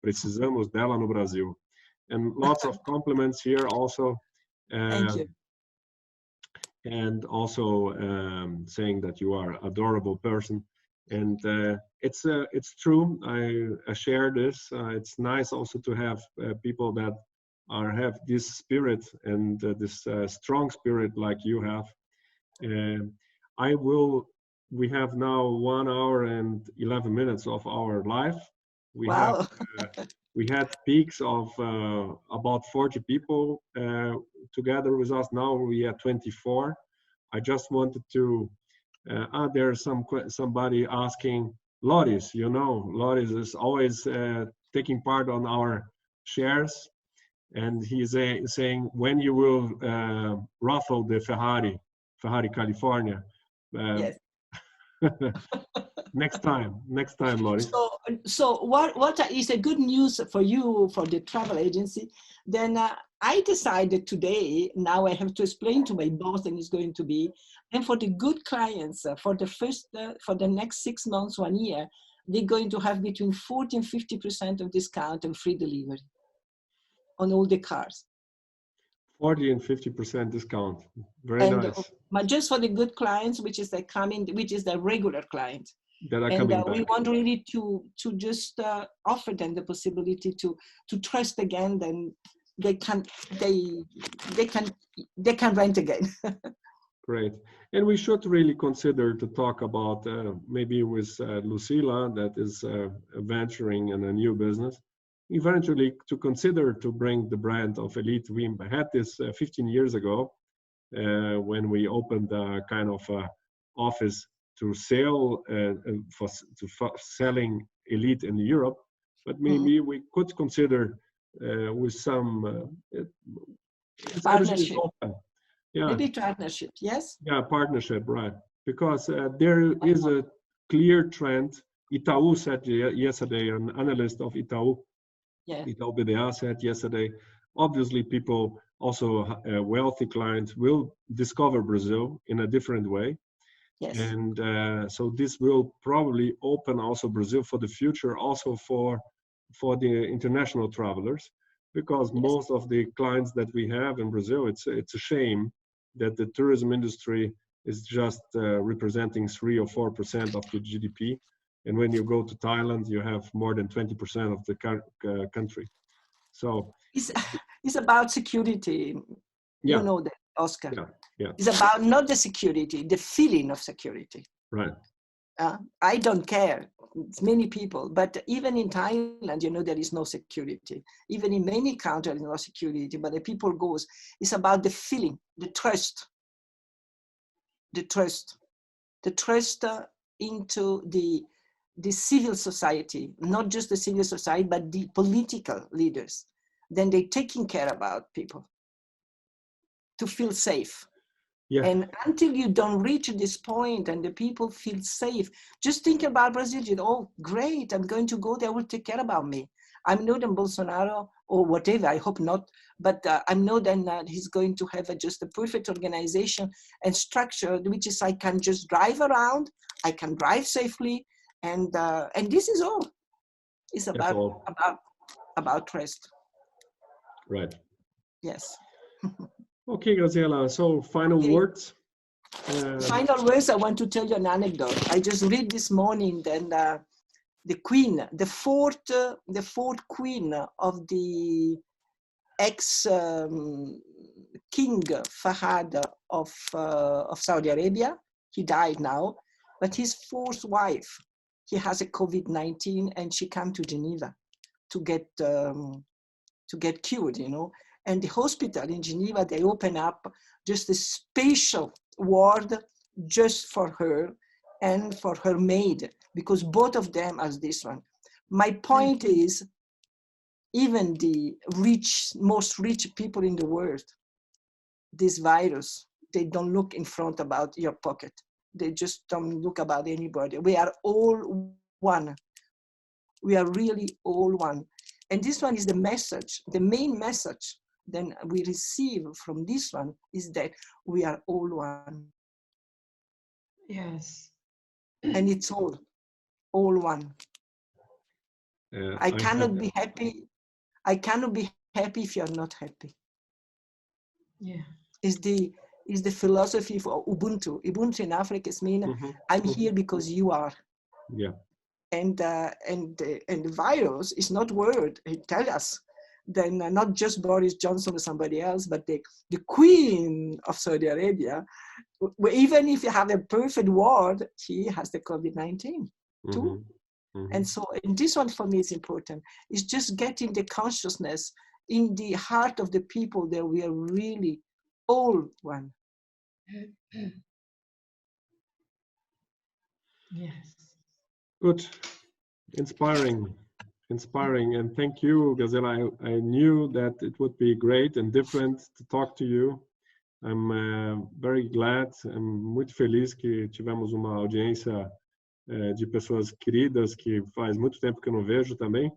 [SPEAKER 1] Precisamos dela no Brasil. And lots of compliments here also.
[SPEAKER 3] Thank you.
[SPEAKER 1] And also saying that you are an adorable person. And it's true. I share this. It's nice also to have people that have this spirit and this strong spirit like you have. We have now 1 hour and 11 minutes of our life.
[SPEAKER 3] Wow.
[SPEAKER 1] We had peaks of about 40 people together with us. Now we are 24. I just wanted to. There's somebody asking Loris. You know, Loris is always taking part on our shares, and he's saying when you will raffle the Ferrari California.
[SPEAKER 3] Yes.
[SPEAKER 1] Next time, Loris.
[SPEAKER 3] So what is a good news for you, for the travel agency? Then I decided today, now I have to explain to my boss, and it's going to be, and for the good clients, for the next 6 months, 1 year, they're going to have between 40 and 50% of discount and free delivery on all the cars.
[SPEAKER 1] 40 and 50% discount. Very nice.
[SPEAKER 3] But just for the good clients, which is the regular client.
[SPEAKER 1] That are
[SPEAKER 3] and
[SPEAKER 1] coming back.
[SPEAKER 3] We want really to just offer them the possibility to trust again. Then they can rent again.
[SPEAKER 1] Great. And we should really consider to talk about maybe with Lucila, that is venturing in a new business, eventually to consider to bring the brand of Elite. We had this 15 years ago when we opened a kind of office to sell for selling Elite in Europe, but maybe we could consider with some
[SPEAKER 3] partnership.
[SPEAKER 1] Yeah.
[SPEAKER 3] Maybe partnership, yes?
[SPEAKER 1] Yeah, partnership, right. Because there is a clear trend. Itaú said yesterday, an analyst of Itaú, Itaú BBA said yesterday, obviously people, also wealthy clients, will discover Brazil in a different way. Yes. And so this will probably open also Brazil for the future, also for the international travelers, because most of the clients that we have in Brazil, it's a shame that the tourism industry is just representing 3 or 4% of the GDP. And when you go to Thailand, you have more than 20% of the country. So
[SPEAKER 3] it's about security. You know that, Oscar.
[SPEAKER 1] Yeah.
[SPEAKER 3] It's about not the security, the feeling of security.
[SPEAKER 1] Right.
[SPEAKER 3] I don't care. It's many people, but even in Thailand, there is no security. Even in many countries, there is no security. But the people goes. It's about the feeling, the trust into the civil society, not just the civil society, but the political leaders. Then they're taking care about people to feel safe.
[SPEAKER 1] Yeah.
[SPEAKER 3] And until you don't reach this point and the people feel safe, just think about Brazil. Oh, great, I'm going to go there, will take care about me. I'm not in Bolsonaro or whatever, I hope not, but I'm not that he's going to have just a perfect organization and structure, which is I can just drive around, I can drive safely, and this is all. It's about trust.
[SPEAKER 1] Right.
[SPEAKER 3] Yes.
[SPEAKER 1] Okay, Graziella, so final words.
[SPEAKER 3] Final words, I want to tell you an anecdote. I just read this morning that the queen, the fourth queen of the ex-king Fahad of Saudi Arabia, he died now, but his fourth wife, he has a COVID-19 and she came to Geneva to get cured, you know. And the hospital in Geneva, they open up just a special ward just for her and for her maid, because both of them are this one. My point is, even the most rich people in the world, this virus, they don't look in front about your pocket. They just don't look about anybody. We are all one. We are really all one. And this one is the message, the main message then we receive from this one is that we are all one.
[SPEAKER 5] Yes.
[SPEAKER 3] And it's all one. I cannot be happy. I cannot be happy if you're not happy.
[SPEAKER 5] Yeah.
[SPEAKER 3] Is the philosophy for Ubuntu. Ubuntu in Africa is mean I'm here because you are.
[SPEAKER 1] Yeah.
[SPEAKER 3] And the virus is not word. It tells us then not just Boris Johnson or somebody else, but the Queen of Saudi Arabia. Even if you have a perfect word, she has the COVID-19 too. And so, and this one for me is important. It's just getting the consciousness in the heart of the people that we are really all one.
[SPEAKER 5] Yes.
[SPEAKER 1] Good. Inspiring. And thank you, Graziella. I knew that it would be great and different to talk to you. I'm very glad, muito feliz que tivemos uma audiência de pessoas queridas que faz muito tempo que eu não vejo também.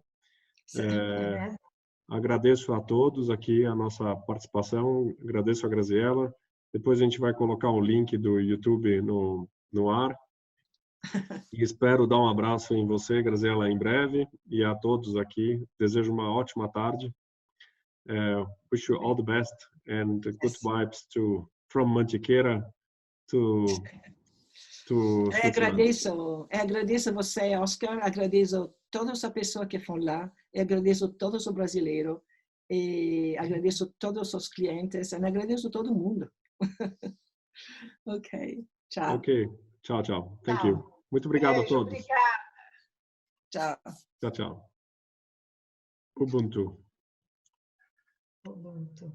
[SPEAKER 1] Agradeço a todos aqui a nossa participação, agradeço a Graziella. Depois a gente vai colocar o link do YouTube no ar. E espero dar um abraço em você, Graziella, em breve, e a todos aqui. Desejo uma ótima tarde. Wish you all the best and good vibes from Mantiqueira to
[SPEAKER 3] agradeço você, Oscar, agradeço toda essa pessoa que foi lá, agradeço todos os brasileiros, e agradeço todos os clientes, e agradeço todo mundo. Ok, tchau.
[SPEAKER 1] Ok, tchau. Thank you. Muito obrigado a todos.
[SPEAKER 5] Obrigada.
[SPEAKER 3] Tchau.
[SPEAKER 1] Tchau. Ubuntu.
[SPEAKER 5] Ubuntu.